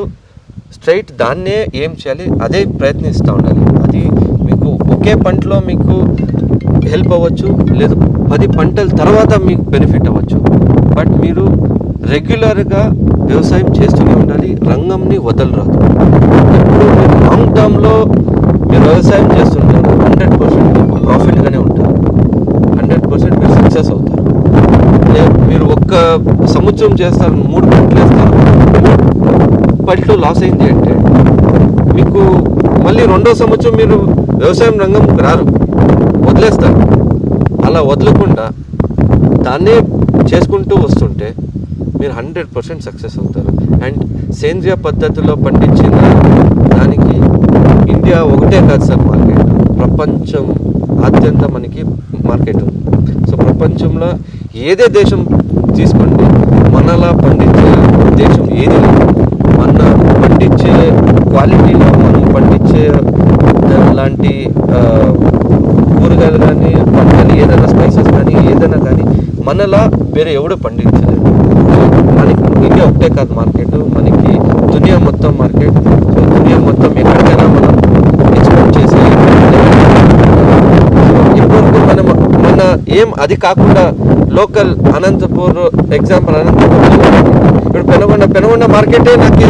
స్ట్రైట్ దాన్నే ఏం చేయాలి అదే ప్రయత్నిస్తూ ఉండాలి. అది మీకు ఒకే పంటలో మీకు హెల్ప్ అవ్వచ్చు, లేదు 10 పంటల తర్వాత మీకు బెనిఫిట్ అవ్వచ్చు, బట్ మీరు రెగ్యులర్గా వ్యవసాయం చేస్తూనే ఉండాలి, రంగంని వదలరాదు. ఎప్పుడు మీరు లాంగ్ టర్మ్లో మీరు వ్యవసాయం చేస్తుంటారు, 100% మీకు ప్రాఫిట్గానే ఉంటారు, 100% మీరు సక్సెస్ అవుతారు. మీరు ఒక్క సంవత్సరం చేస్తారు, 3 పంటలు వేస్తారు, 3 పంటలు లాస్ అయింది అంటే మీకు మళ్ళీ 2వ సంవత్సరం మీరు వ్యవసాయం రంగంకి రారు, వదిలేస్తారు. అలా వదలకుండా దాన్నే చేసుకుంటూ వస్తుంటే మీరు 100% సక్సెస్ అవుతారు. అండ్ సేంద్రియ పద్ధతిలో పండించిన దానికి ఇండియా ఒకటే కాదు సార్ మార్కెట్, ప్రపంచం ఆద్యంత మనకి మార్కెట్ ఉంది. సో ప్రపంచంలో ఏదే దేశం తీసుకోండి, మనలా పండించే దేశం ఏది లేదు. మన పండించే క్వాలిటీలో మనం పండించే లాంటి కూరగాయలు కానీ పంటలు ఏదైనా స్పైసెస్ కానీ ఏదైనా కానీ మనలా వేరే ఎవడు పండించలేదు. మనకి ఇండియా ఒకటే కాదు మార్కెట్, మనకి దునియా మొత్తం మార్కెట్. సో దునియా మొత్తం ఎక్కడికైనా మనం ఎక్స్పోర్ట్ చేసే ఇప్పటివరకు మనం మన ఏం అది కాకుండా లోకల్ అనంతపూర్ ఎగ్జాంపుల్ అనంతపూర్ ఇప్పుడు పెనుగొండ మార్కెటే నాకు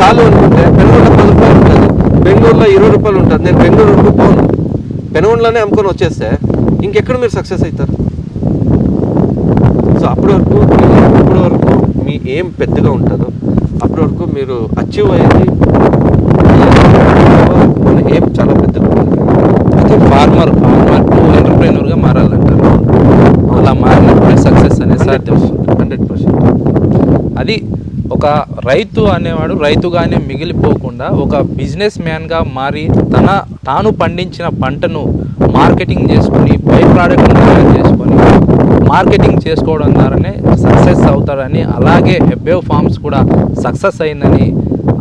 చాలు అనుకుంటే పెనుగొండ 10 రూపాయలు ఉంటుంది, బెంగళూరులో 20 రూపాయలు ఉంటుంది. నేను బెంగళూరు వరకు పోను, పెనుగొండలోనే అమ్ముకొని వచ్చేస్తే ఇంకెక్కడ మీరు సక్సెస్ అవుతారు? సో అప్పటి వరకు మీ ఏం పెద్దగా ఉంటుందో అప్పటి వరకు మీరు అచీవ్ అయ్యేది మన ఏం చాలా పెద్దగా ఉంటుంది. అయితే ఫార్మర్ టు ఎంటర్ప్రైనర్గా మారాలంటారు. అలా మారినప్పుడే సక్సెస్ అనేది సాధ్యం. 100%. అది ఒక రైతు అనేవాడు రైతుగానే మిగిలిపోకుండా ఒక బిజినెస్ మ్యాన్గా మారి తాను పండించిన పంటను మార్కెటింగ్ చేసుకొని బై ప్రోడక్ట్ని తయారు చేసుకొని మార్కెటింగ్ చేసుకోవడం ద్వారానే సక్సెస్ అవుతాడని, అలాగే హెబ్బేవ్ ఫార్మ్స్ కూడా సక్సెస్ అయిందని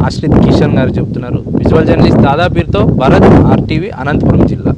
ఆశ్రిత్ కిషన్ గారు చెప్తున్నారు. విజువల్ జర్నలిస్ట్ దాదాపీర్తో భరత్, RTV, అనంతపురం జిల్లా.